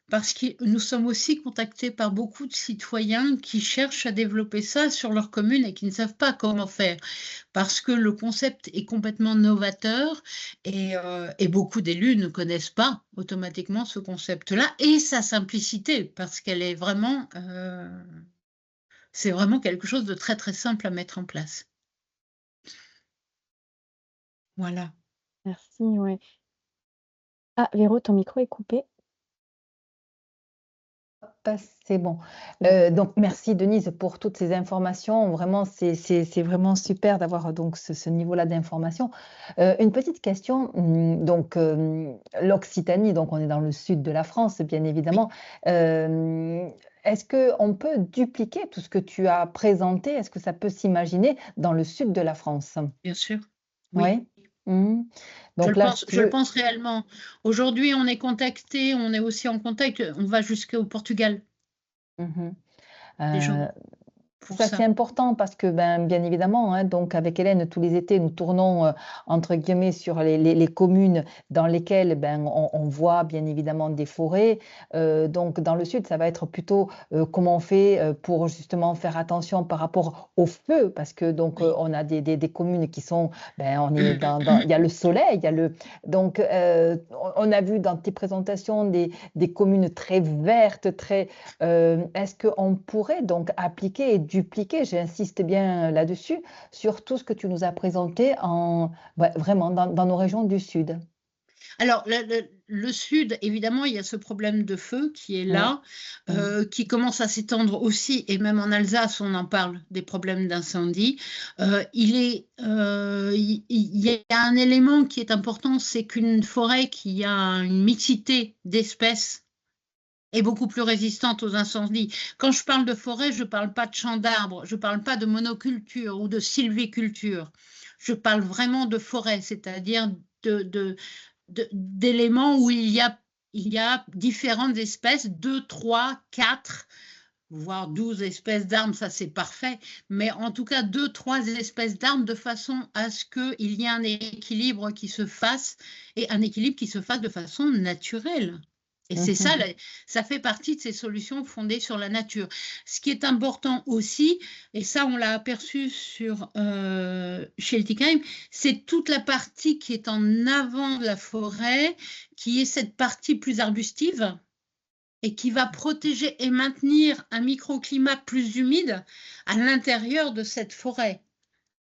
parce que nous sommes aussi contactés par beaucoup de citoyens qui cherchent à développer ça sur leur commune et qui ne savent pas comment faire, parce que le concept est complètement novateur et beaucoup d'élus ne connaissent pas automatiquement ce concept-là et sa simplicité, parce qu'elle est vraiment, c'est vraiment quelque chose de très très simple à mettre en place. Voilà. Merci, ouais. Ah, Véro, ton micro est coupé. C'est bon. Oui. Donc merci Denise pour toutes ces informations. Vraiment, c'est vraiment super d'avoir donc ce niveau-là d'information. Une petite question, donc l'Occitanie, donc on est dans le sud de la France, bien Oui, évidemment. Est-ce qu'on peut dupliquer tout ce que tu as présenté? Est-ce que ça peut s'imaginer dans le sud de la France? bien sûr. Oui. Oui. Donc là, si tu Je le veux. pense réellement. Aujourd'hui, on est contacté, on est aussi en contact, on va jusqu'au Portugal Mhm. déjà Euh, pour Ça, c'est ça. important parce que, ben, bien évidemment, hein, donc avec Hélène, tous les étés, nous tournons, entre guillemets, sur les communes dans lesquelles ben, on voit bien évidemment des forêts. Donc, dans le sud, ça va être plutôt comment on fait pour justement faire attention par rapport au feu, parce que donc Oui. on a des communes qui sont, ben, on est il y a le soleil, il y a le, donc on a vu dans tes présentations des communes très vertes, très, est-ce qu'on pourrait donc appliquer et dupliquer, j'insiste bien là-dessus, sur tout ce que tu nous as présenté vraiment dans nos régions du Sud? Alors, le sud, évidemment, il y a ce problème de feu qui est Oui. là, qui commence à s'étendre aussi, et même en Alsace, on en parle, des problèmes d'incendie. Il y a un élément qui est important, c'est qu'une forêt qui a une mixité d'espèces est beaucoup plus résistante aux incendies. Quand je parle de forêt, je ne parle pas de champs d'arbres, je ne parle pas de monoculture ou de sylviculture. Je parle vraiment de forêt, c'est-à-dire d'éléments où il y a différentes espèces, 2, 3, 4, voire 12 espèces d'arbres, ça c'est parfait, mais en tout cas 2, 3 espèces d'arbres de façon à ce qu'il y ait un équilibre qui se fasse et un équilibre qui se fasse de façon naturelle. Et c'est ça, Mhm. ça fait partie de ces solutions fondées sur la nature. Ce qui est important aussi, et ça on l'a aperçu chez Eltikheim, c'est toute la partie qui est en avant de la forêt, qui est cette partie plus arbustive et qui va protéger et maintenir un microclimat plus humide à l'intérieur de cette forêt.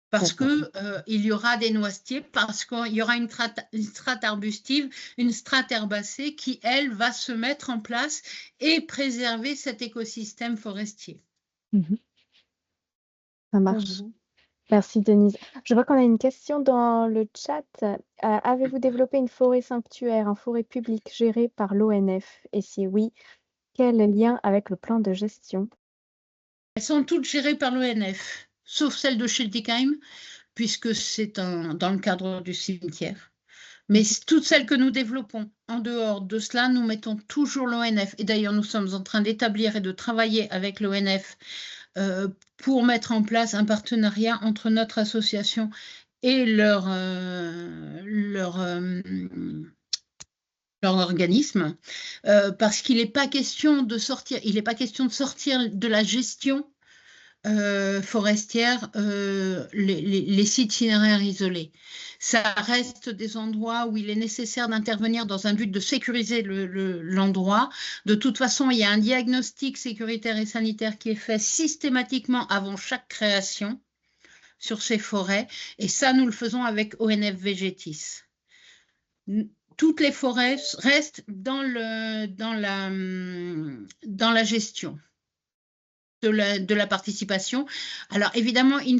Parce que il y aura des noisetiers, parce qu'il y aura une strate arbustive, une strate herbacée qui, elle, va se mettre en place et préserver cet écosystème forestier. Ça marche. Merci Denise. Je vois qu'on a une question dans le chat. Avez-vous développé une forêt sanctuaire, une forêt publique gérée par l'ONF? Et si oui, quel lien avec le plan de gestion? Elles sont toutes gérées par l'ONF, sauf celle de Schiltigheim, puisque c'est dans le cadre du cimetière. Mais toutes celles que nous développons, en dehors de cela, nous mettons toujours l'ONF. Et d'ailleurs, nous sommes en train d'établir et de travailler avec l'ONF pour mettre en place un partenariat entre notre association et leur organisme, parce qu'il n'est pas question de sortir, de la gestion forestière, les sites cinéraires isolés. Ça reste des endroits où il est nécessaire d'intervenir dans un but de sécuriser l'endroit. De toute façon, il y a un diagnostic sécuritaire et sanitaire qui est fait systématiquement avant chaque création sur ces forêts, et ça, nous le faisons avec ONF Végétis. Toutes les forêts restent dans la gestion de la participation. Alors évidemment, les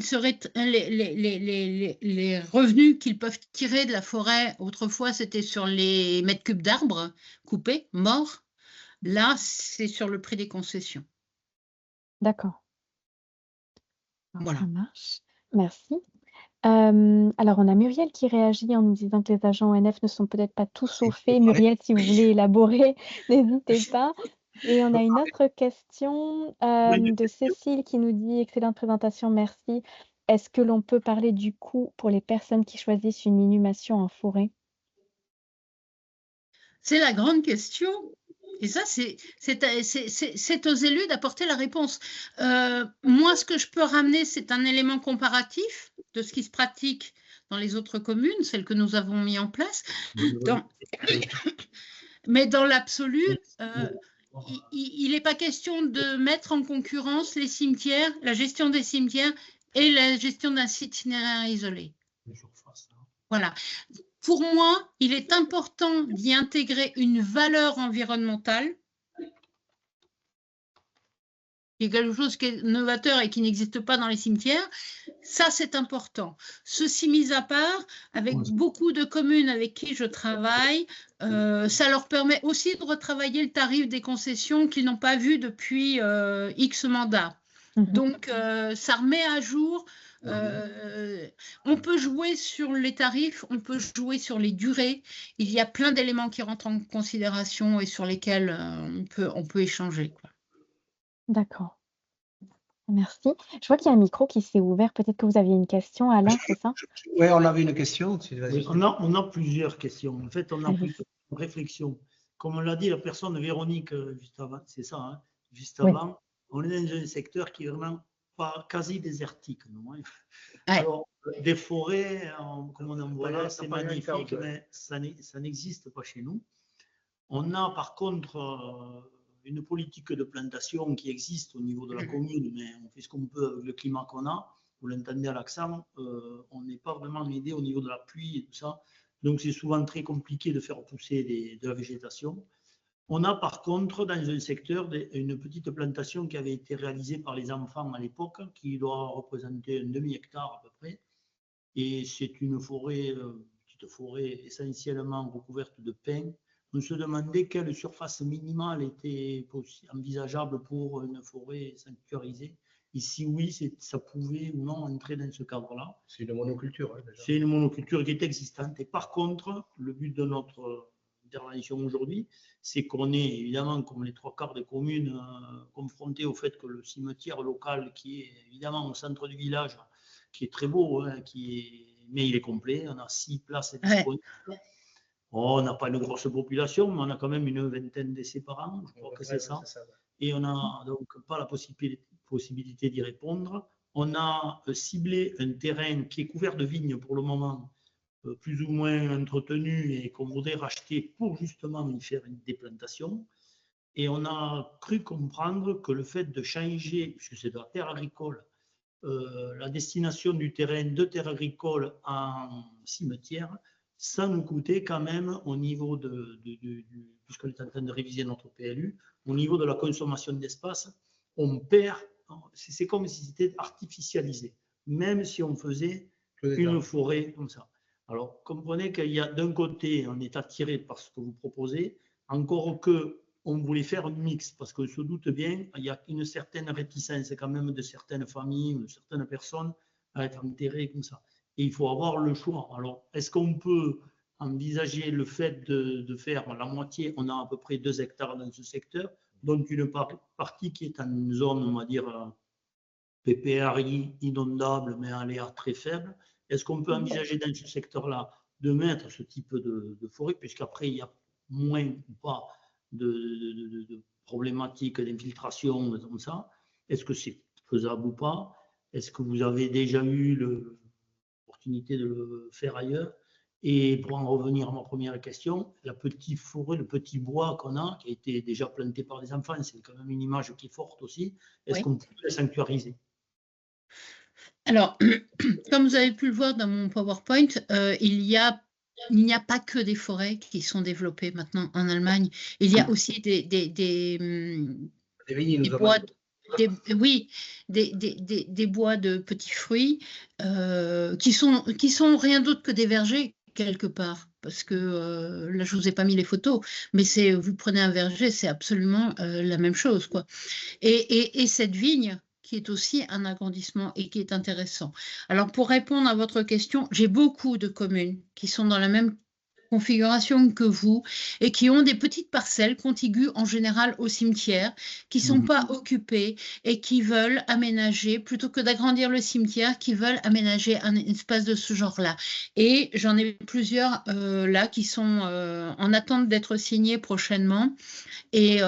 revenus qu'ils peuvent tirer de la forêt, autrefois c'était sur les mètres cubes d'arbres coupés, morts. Là, c'est sur le prix des concessions. D'accord. Voilà. Ça marche. Merci. Alors, on a Muriel qui réagit en nous disant que les agents ONF ne sont peut-être pas tous au fait. Muriel, si vous voulez élaborer, n'hésitez pas. Et on a une autre question de Cécile qui nous dit: excellente présentation, merci. Est-ce que l'on peut parler du coût pour les personnes qui choisissent une inhumation en forêt? C'est la grande question. Et ça, c'est aux élus d'apporter la réponse. Moi, ce que je peux ramener, c'est un élément comparatif de ce qui se pratique dans les autres communes, celles que nous avons mis en place. Mais dans l'absolu, il n'est pas question de mettre en concurrence les cimetières, la gestion des cimetières et la gestion d'un site itinéraire isolé. Voilà. Pour moi, il est important d'y intégrer une valeur environnementale, qui est quelque chose qui est novateur et qui n'existe pas dans les cimetières. Ça, c'est important. Ceci mis à part, avec beaucoup de communes avec qui je travaille, ça leur permet aussi de retravailler le tarif des concessions qu'ils n'ont pas vu depuis X mandats. Donc, ça remet à jour. On peut jouer sur les tarifs, on peut jouer sur les durées. Il y a plein d'éléments qui rentrent en considération et sur lesquels on peut échanger, quoi. D'accord. Merci. Je vois qu'il y a un micro qui s'est ouvert. Peut-être que vous aviez une question, Alain, c'est ça? Oui, on avait une question. Oui, on a plusieurs questions. En fait, on a plutôt une réflexion. Comme on l'a dit, la personne Véronique, juste avant, c'est ça, hein, juste avant, on est dans un secteur qui est vraiment pas quasi désertique. Non, hein. Alors, des forêts, comme on en voit là, c'est magnifique, mais ça n'existe pas chez nous. On a par contre une politique de plantation qui existe au niveau de la commune, mais on fait ce qu'on peut avec le climat qu'on a. Vous l'entendez à l'accent, on n'est pas vraiment aidé au niveau de la pluie et tout ça. Donc, c'est souvent très compliqué de faire pousser de la végétation. On a par contre, dans un secteur, une petite plantation qui avait été réalisée par les enfants à l'époque, qui doit représenter un demi-hectare à peu près. Et c'est une forêt, petite forêt essentiellement recouverte de pins. On se demandait quelle surface minimale était envisageable pour une forêt sanctuarisée. Et si oui, ça pouvait ou non entrer dans ce cadre-là. C'est une monoculture. Hein, c'est une monoculture qui est existante. Et par contre, le but de notre intervention aujourd'hui, c'est qu'on est évidemment, comme les 3/4 des communes, confrontés au fait que le cimetière local, qui est évidemment au centre du village, qui est très beau, hein, mais il est complet, on a 6 places disponibles. On n'a pas une grosse population, mais on a quand même une vingtaine d'essais par an, je crois que c'est ça. Et on n'a donc pas la possibilité d'y répondre. On a ciblé un terrain qui est couvert de vignes pour le moment, plus ou moins entretenu et qu'on voudrait racheter pour justement y faire des plantations. Et on a cru comprendre que le fait de changer, puisque c'est de la terre agricole, la destination du terrain de terre agricole en cimetière, ça nous coûtait quand même au niveau puisqu'on est en train de réviser notre PLU, au niveau de la consommation d'espace, on perd, c'est comme si c'était artificialisé, même si on faisait une forêt comme ça. Alors, comprenez qu'il y a d'un côté, on est attiré par ce que vous proposez, encore que on voulait faire un mix, parce qu'on se doute bien, il y a une certaine réticence quand même de certaines familles ou de certaines personnes à être enterrées comme ça. Et il faut avoir le choix. Alors, est-ce qu'on peut envisager le fait de faire la moitié? On a à peu près 2 hectares dans ce secteur, dont une partie qui est en zone, on va dire, PPRI, inondable, mais aléa très faible. Est-ce qu'on peut envisager dans ce secteur-là de mettre ce type de forêt, puisqu'après, il y a moins ou pas de problématiques d'infiltration comme ça? Est-ce que c'est faisable ou pas? Est-ce que vous avez déjà eu l'opportunité de le faire ailleurs? Et pour en revenir à ma première question, la petite forêt, le petit bois qu'on a, qui a été déjà planté par des enfants, c'est quand même une image qui est forte aussi. Est-ce qu'on peut la sanctuariser? Alors, comme vous avez pu le voir dans mon PowerPoint, il n'y a pas que des forêts qui sont développées maintenant en Allemagne. Il y a aussi des bois, des bois de petits fruits qui sont rien d'autre que des vergers quelque part. Parce que là, je ne vous ai pas mis les photos, mais vous prenez un verger, c'est absolument la même chose, quoi. Et cette vigne, qui est aussi un agrandissement et qui est intéressant. Alors, pour répondre à votre question, j'ai beaucoup de communes qui sont dans la même configuration que vous et qui ont des petites parcelles contiguës en général au cimetière, qui ne sont pas occupées et qui veulent aménager, plutôt que d'agrandir le cimetière, qui veulent aménager un espace de ce genre-là. Et j'en ai plusieurs là qui sont en attente d'être signés prochainement et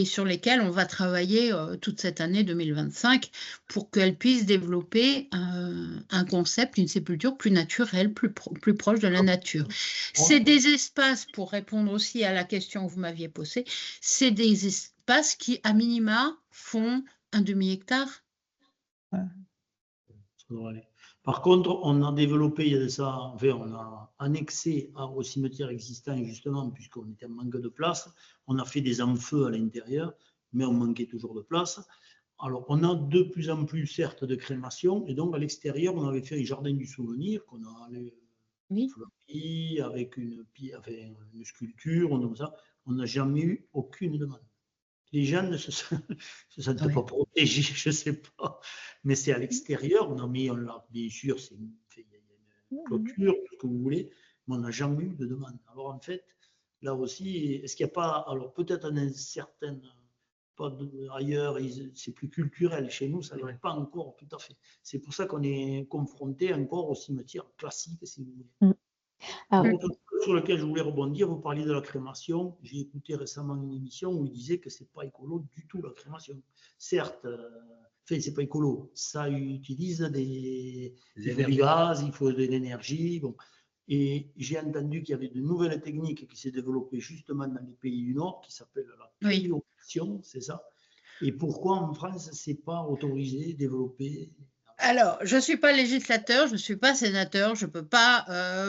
sur lesquels on va travailler toute cette année 2025 pour qu'elles puissent développer un concept, une sépulture plus naturelle, plus proche de la nature. C'est des espaces, pour répondre aussi à la question que vous m'aviez posée, c'est des espaces qui, à minima, font un demi-hectare. Ça devrait aller. Par contre, on a développé, il y a de ça, enfin, on a annexé au cimetière existant, justement, puisqu'on était en manque de place, on a fait des enfeux à l'intérieur, mais on manquait toujours de place. Alors, on a de plus en plus, certes, de crémation, et donc à l'extérieur, on avait fait les jardins du souvenir, qu'on a fleuri avec une sculpture, on n'a jamais eu aucune demande. Les gens ne se sentent pas protégés, je ne sais pas, mais c'est à l'extérieur, bien sûr, il y a une clôture, tout ce que vous voulez, mais on n'a jamais eu de demande. Alors en fait, là aussi, est-ce qu'il n'y a pas, alors peut-être un certain, pas ailleurs, c'est plus culturel, chez nous, ça ne l'est pas encore tout à fait. C'est pour ça qu'on est confronté encore au cimetière classique, si vous voulez. Autre chose sur lequel je voulais rebondir, vous parliez de la crémation. J'ai écouté récemment une émission où il disait que ce n'est pas écolo du tout la crémation. Certes, c'est pas écolo, ça utilise du gaz, il faut de l'énergie. Bon. Et j'ai entendu qu'il y avait de nouvelles techniques qui s'est développées justement dans les pays du Nord qui s'appellent la cryogestion, c'est ça. Et pourquoi en France, ce n'est pas autorisé, développé? Alors, je ne suis pas législateur, je ne suis pas sénateur, je ne peux pas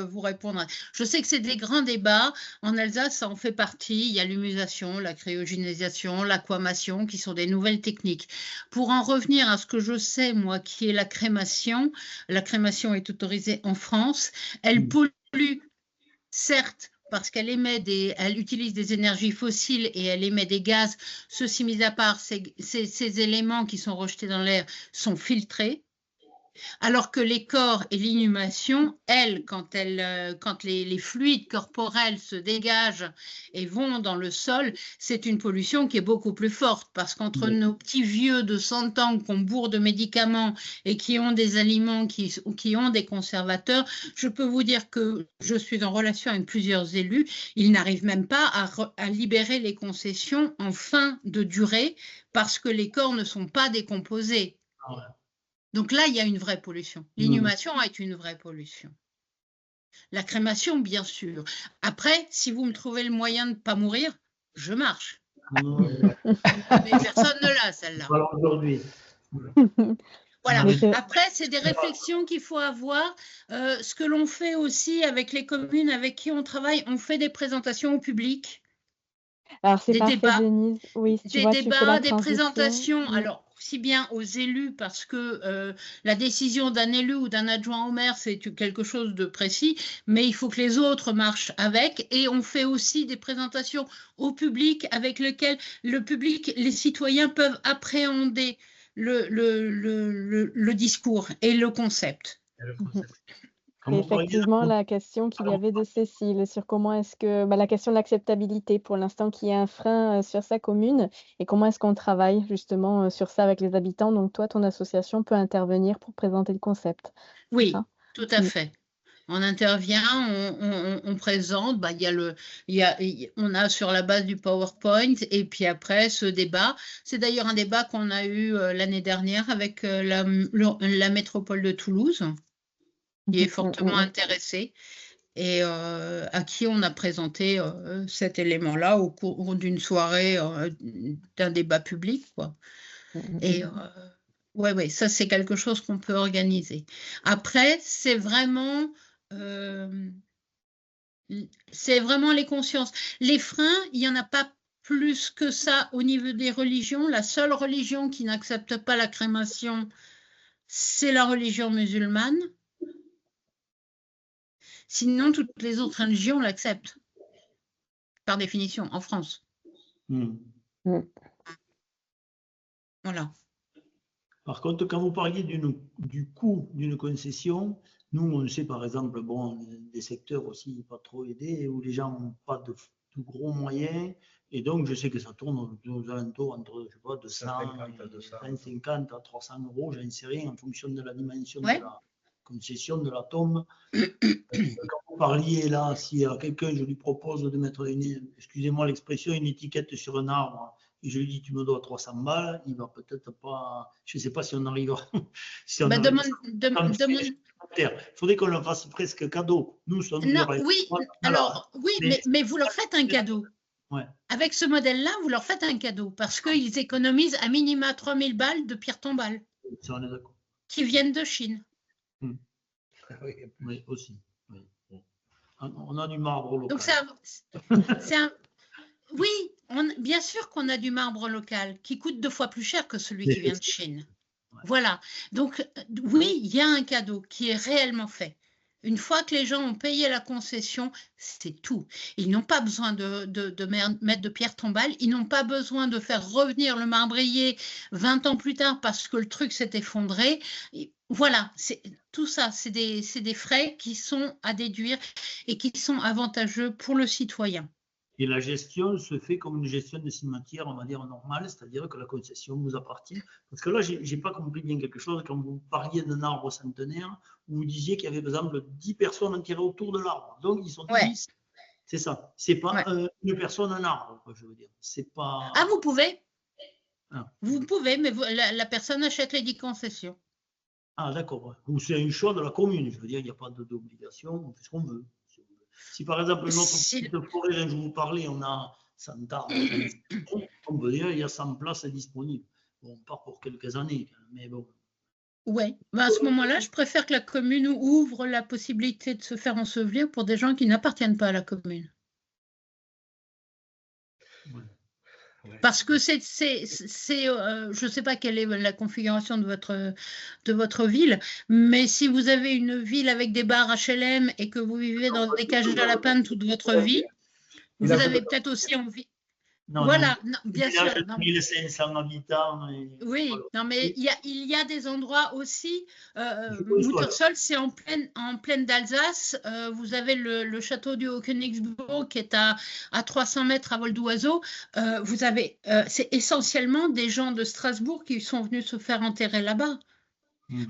vous répondre. Je sais que c'est des grands débats. En Alsace, ça en fait partie. Il y a l'humusation, la cryogénisation, l'aquamation, qui sont des nouvelles techniques. Pour en revenir à ce que je sais, moi, qui est la crémation est autorisée en France. Elle pollue, certes, parce qu'elle utilise des énergies fossiles et elle émet des gaz. Ceci mis à part, ces éléments qui sont rejetés dans l'air sont filtrés. Alors que les corps et l'inhumation, quand les fluides corporels se dégagent et vont dans le sol, c'est une pollution qui est beaucoup plus forte parce qu'entre nos petits vieux de 100 ans qu'on bourre de médicaments et qui ont des aliments qui ont des conservateurs, je peux vous dire que je suis en relation avec plusieurs élus, ils n'arrivent même pas à libérer les concessions en fin de durée parce que les corps ne sont pas décomposés. Donc là, il y a une vraie pollution. L'inhumation est une vraie pollution. La crémation, bien sûr. Après, si vous me trouvez le moyen de ne pas mourir, je marche. Mais personne ne l'a, celle-là. Alors aujourd'hui. Voilà. Après, c'est des réflexions qu'il faut avoir. Ce que l'on fait aussi avec les communes avec qui on travaille, on fait des présentations au public. Alors, c'est parfait, Denise. Oui, des débats, des présentations. Alors, aussi bien aux élus, parce que la décision d'un élu ou d'un adjoint au maire, c'est quelque chose de précis, mais il faut que les autres marchent avec. Et on fait aussi des présentations au public avec lesquelles le public, les citoyens peuvent appréhender le discours et le concept. C'est effectivement la question qu'il y avait de Cécile sur comment est-ce que la question de l'acceptabilité pour l'instant qui est un frein sur sa commune et comment est-ce qu'on travaille justement sur ça avec les habitants. Donc toi, ton association peut intervenir pour présenter le concept. Oui, tout à fait. On intervient, on présente, on a sur la base du PowerPoint et puis après ce débat, c'est d'ailleurs un débat qu'on a eu l'année dernière avec la métropole de Toulouse, qui est fortement intéressé et à qui on a présenté cet élément-là au cours d'une soirée, d'un débat public, quoi. Et ouais, ça c'est quelque chose qu'on peut organiser. Après, c'est vraiment les consciences. Les freins, il n'y en a pas plus que ça au niveau des religions. La seule religion qui n'accepte pas la crémation, c'est la religion musulmane. Sinon, toutes les autres religions l'acceptent, par définition, en France. Voilà. Par contre, quand vous parliez du coût d'une concession, nous, on sait par exemple, bon, des secteurs aussi pas trop aidés, où les gens n'ont pas de gros moyens, et donc je sais que ça tourne aux alentours entre, je sais pas, de 150 à 300 euros, j'en sais rien, en fonction de la dimension de la concession, de la tombe. Quand vous parliez là, si à quelqu'un je lui propose de mettre, excusez-moi l'expression, une étiquette sur un arbre, et je lui dis tu me dois 300 balles, il va peut-être pas, je ne sais pas si on arrivera. Si on il faudrait qu'on leur fasse presque cadeau. Nous sommes mais vous leur faites un cadeau. Ouais. Avec ce modèle-là, vous leur faites un cadeau parce qu'ils économisent à minima 3000 balles de pierre tombale qui viennent de Chine. Oui, aussi. Oui. On a du marbre local. Donc oui, bien sûr qu'on a du marbre local qui coûte 2 fois plus cher que celui qui vient de Chine. Ouais. Voilà. Donc oui, il y a un cadeau qui est réellement fait. Une fois que les gens ont payé la concession, c'est tout. Ils n'ont pas besoin de mettre de pierre tombale, ils n'ont pas besoin de faire revenir le marbrier 20 ans plus tard parce que le truc s'est effondré. Voilà, tout ça, c'est des frais qui sont à déduire et qui sont avantageux pour le citoyen. Et la gestion se fait comme une gestion de cimetière, on va dire, normale, c'est-à-dire que la concession vous appartient. Parce que là, je n'ai pas compris bien quelque chose. Quand vous parliez d'un arbre centenaire, vous disiez qu'il y avait, par exemple, 10 personnes enterrées autour de l'arbre. Donc, ils sont 10. C'est ça. Ce n'est pas une personne, un arbre, je veux dire. C'est pas... Ah, vous pouvez. Vous pouvez, mais la personne achète les 10 concessions. Ah, d'accord. Ou c'est un choix de la commune. Je veux dire, il n'y a pas d'obligation, on fait ce qu'on veut. Si par exemple, notre petite forêt dont je vous parlais, on a 100 arbres, on peut dire qu'il y a 100 places disponibles. Bon, pas pour quelques années, mais bon. Oui, à ce moment-là, je préfère que la commune ouvre la possibilité de se faire ensevelir pour des gens qui n'appartiennent pas à la commune. Parce que je ne sais pas quelle est la configuration de votre ville, mais si vous avez une ville avec des bars HLM et que vous vivez dans des cages à lapins toute votre vie, vous avez peut-être aussi envie. Voilà, bien sûr. 1500 habitants. Oui, non, mais il y a des endroits aussi. Muttersholtz, c'est en pleine d'Alsace. Vous avez le château du Haut-Königsbourg qui est à 300 mètres à vol d'oiseau. Vous avez, c'est essentiellement des gens de Strasbourg qui sont venus se faire enterrer là-bas.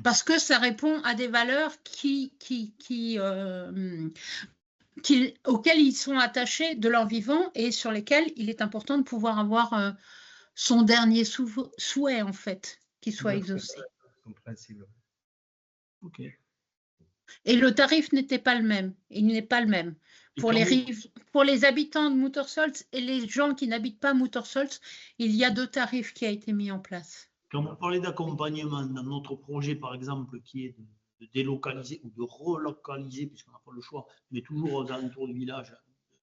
Parce que ça répond à des valeurs auxquels ils sont attachés de leur vivant et sur lesquels il est important de pouvoir avoir son dernier souhait, en fait, qui soit exaucé. Compréhensible. Ok. Et le tarif n'était pas le même. Il n'est pas le même. Pour les habitants de Muttersholtz et les gens qui n'habitent pas Muttersholtz, il y a 2 tarifs qui ont été mis en place. Quand vous parlez d'accompagnement dans notre projet, par exemple, qui est de délocaliser ou de relocaliser, puisqu'on n'a pas le choix, mais toujours aux alentours du village,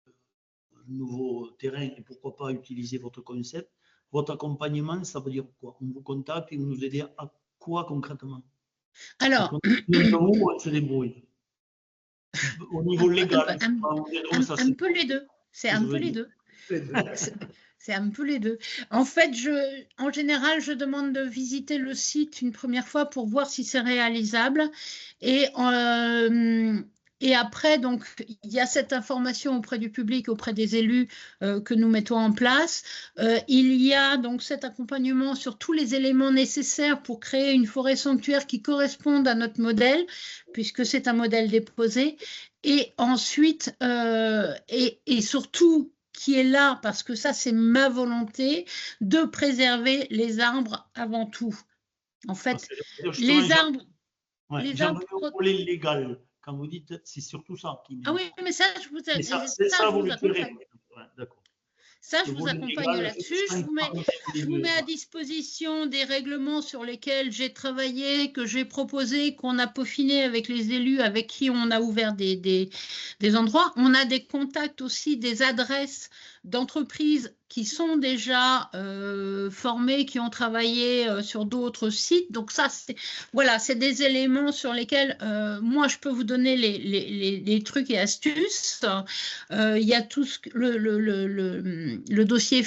un nouveau terrain, et pourquoi pas utiliser votre concept. Votre accompagnement, ça veut dire quoi? On vous contacte et vous nous aidez à quoi concrètement? Alors, on se débrouille. Au niveau légal, un peu les deux. C'est un peu les deux. C'est un peu les deux. En fait, en général, je demande de visiter le site une première fois pour voir si c'est réalisable. Et après, donc, il y a cette information auprès du public, auprès des élus que nous mettons en place. Il y a donc cet accompagnement sur tous les éléments nécessaires pour créer une forêt sanctuaire qui corresponde à notre modèle, puisque c'est un modèle déposé. Et ensuite, et surtout, qui est là, parce que ça, c'est ma volonté, de préserver les arbres avant tout. En fait, les arbres... les arbres légal. Quand vous dites, c'est surtout ça qui... Ah oui, mais ça, je vous accompagne. D'accord. Ça, je vous accompagne là-dessus. Je vous mets à disposition des règlements sur lesquels j'ai travaillé, que j'ai proposé, qu'on a peaufiné avec les élus, avec qui on a ouvert des endroits. On a des contacts aussi, des adresses d'entreprises qui sont déjà formés, qui ont travaillé sur d'autres sites. Donc ça, voilà, c'est des éléments sur lesquels moi, je peux vous donner les trucs et astuces. Il y a tout le dossier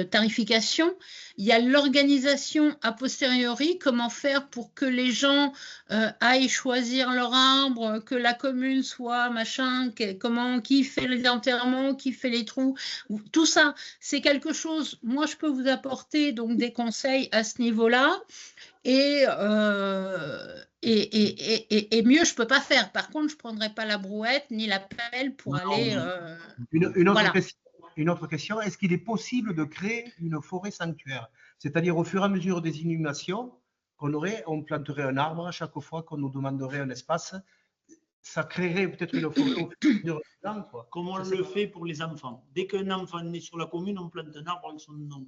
tarification. Il y a l'organisation a posteriori, comment faire pour que les gens aillent choisir leur arbre, que la commune soit machin, qui fait les enterrements, qui fait les trous, tout ça, c'est quelque chose, moi je peux vous apporter donc des conseils à ce niveau-là. Et mieux, je ne peux pas faire. Par contre, je ne prendrai pas la brouette ni la pelle pour aller. Une autre question, est-ce qu'il est possible de créer une forêt sanctuaire? C'est-à-dire, au fur et à mesure des inhumations, on planterait un arbre à chaque fois qu'on nous demanderait un espace. Ça créerait peut-être une forêt au fur et à mesure du temps, quoi. Comme on le fait pour les enfants. Dès qu'un enfant naît sur la commune, on plante un arbre avec son nom.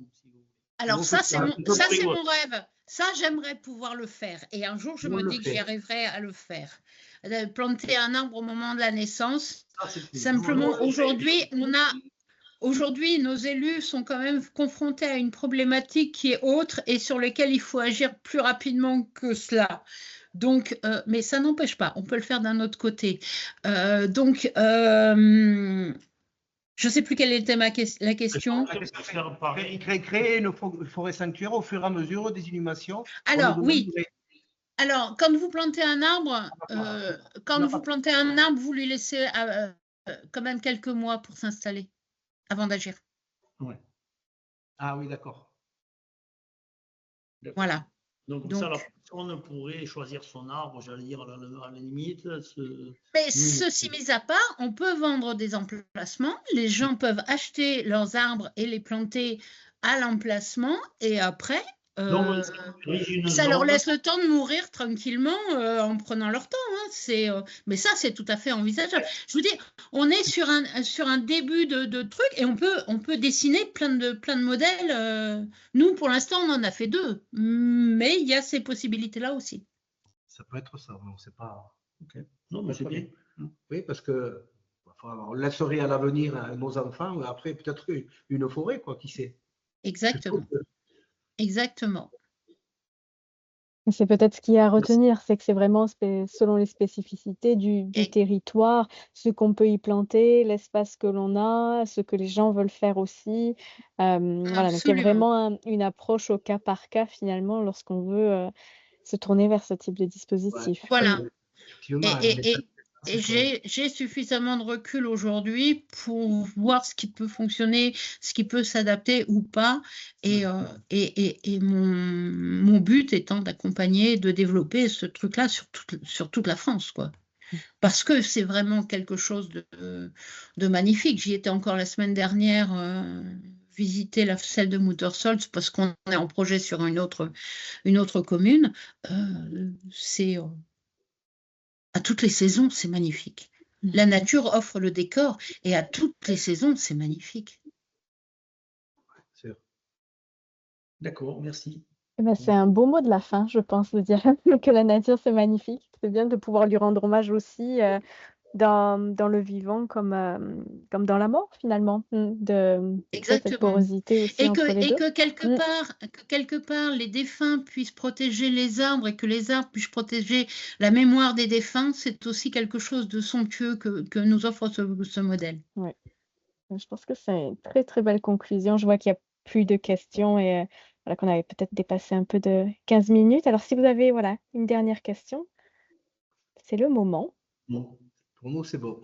Alors ça, c'est mon rêve. Ça, j'aimerais pouvoir le faire. Et un jour, je me dis que j'y arriverai à le faire. Planter un arbre au moment de la naissance. Simplement, aujourd'hui, nos élus sont quand même confrontés à une problématique qui est autre et sur laquelle il faut agir plus rapidement que cela. Donc, mais ça n'empêche pas, on peut le faire d'un autre côté. Je ne sais plus quelle était la question. Créer une forêt sanctuaire au fur et à mesure des inhumations. Alors, oui. Alors, quand vous plantez un arbre, vous lui laissez quand même quelques mois pour s'installer avant d'agir. Ouais. Ah oui, d'accord. Voilà. Donc ça, la personne pourrait choisir son arbre, j'allais dire, à la limite. Mais ceci mis à part, on peut vendre des emplacements. Les gens peuvent acheter leurs arbres et les planter à l'emplacement. Et après, ça leur laisse le temps de mourir tranquillement en prenant leur temps. Hein. Mais ça, c'est tout à fait envisageable. Je vous dis, on est sur un début de truc et on peut dessiner plein de modèles. Nous, pour l'instant, on en a fait 2. Mais il y a ces possibilités-là aussi. Ça peut être ça, on ne sait pas. Okay. Non, mais c'est bien. Oui, parce que on laisserait à l'avenir nos enfants, mais après peut-être une forêt, quoi, qui sait. Exactement. Exactement. C'est peut-être ce qu'il y a à retenir, c'est que c'est vraiment selon les spécificités du territoire, ce qu'on peut y planter, l'espace que l'on a, ce que les gens veulent faire aussi. Voilà, donc il y a vraiment une approche au cas par cas finalement lorsqu'on veut se tourner vers ce type de dispositif. Voilà. Et j'ai suffisamment de recul aujourd'hui pour voir ce qui peut fonctionner, ce qui peut s'adapter ou pas. Et mon but étant d'accompagner, de développer ce truc-là sur toute la France, quoi. Parce que c'est vraiment quelque chose de magnifique. J'y étais encore la semaine dernière visiter celle de Muttersolz parce qu'on est en projet sur une autre commune. C'est... à toutes les saisons, c'est magnifique. La nature offre le décor et à toutes les saisons, c'est magnifique. D'accord, merci. C'est un beau mot de la fin, je pense, de dire que la nature, c'est magnifique. C'est bien de pouvoir lui rendre hommage aussi dans le vivant comme dans la mort, finalement, de cette porosité aussi entre les deux. Que quelque part, les défunts puissent protéger les arbres et que les arbres puissent protéger la mémoire des défunts, c'est aussi quelque chose de somptueux que nous offre ce modèle. Oui, je pense que c'est une très, très belle conclusion. Je vois qu'il n'y a plus de questions et voilà, qu'on avait peut-être dépassé un peu de 15 minutes. Alors, si vous avez une dernière question, c'est le moment. Non, pour nous, c'est bon.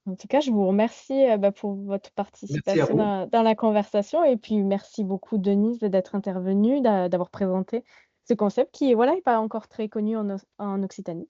En tout cas, je vous remercie pour votre participation dans la conversation et puis merci beaucoup, Denise, d'être intervenue, d'avoir présenté ce concept qui n'est pas encore très connu en Occitanie.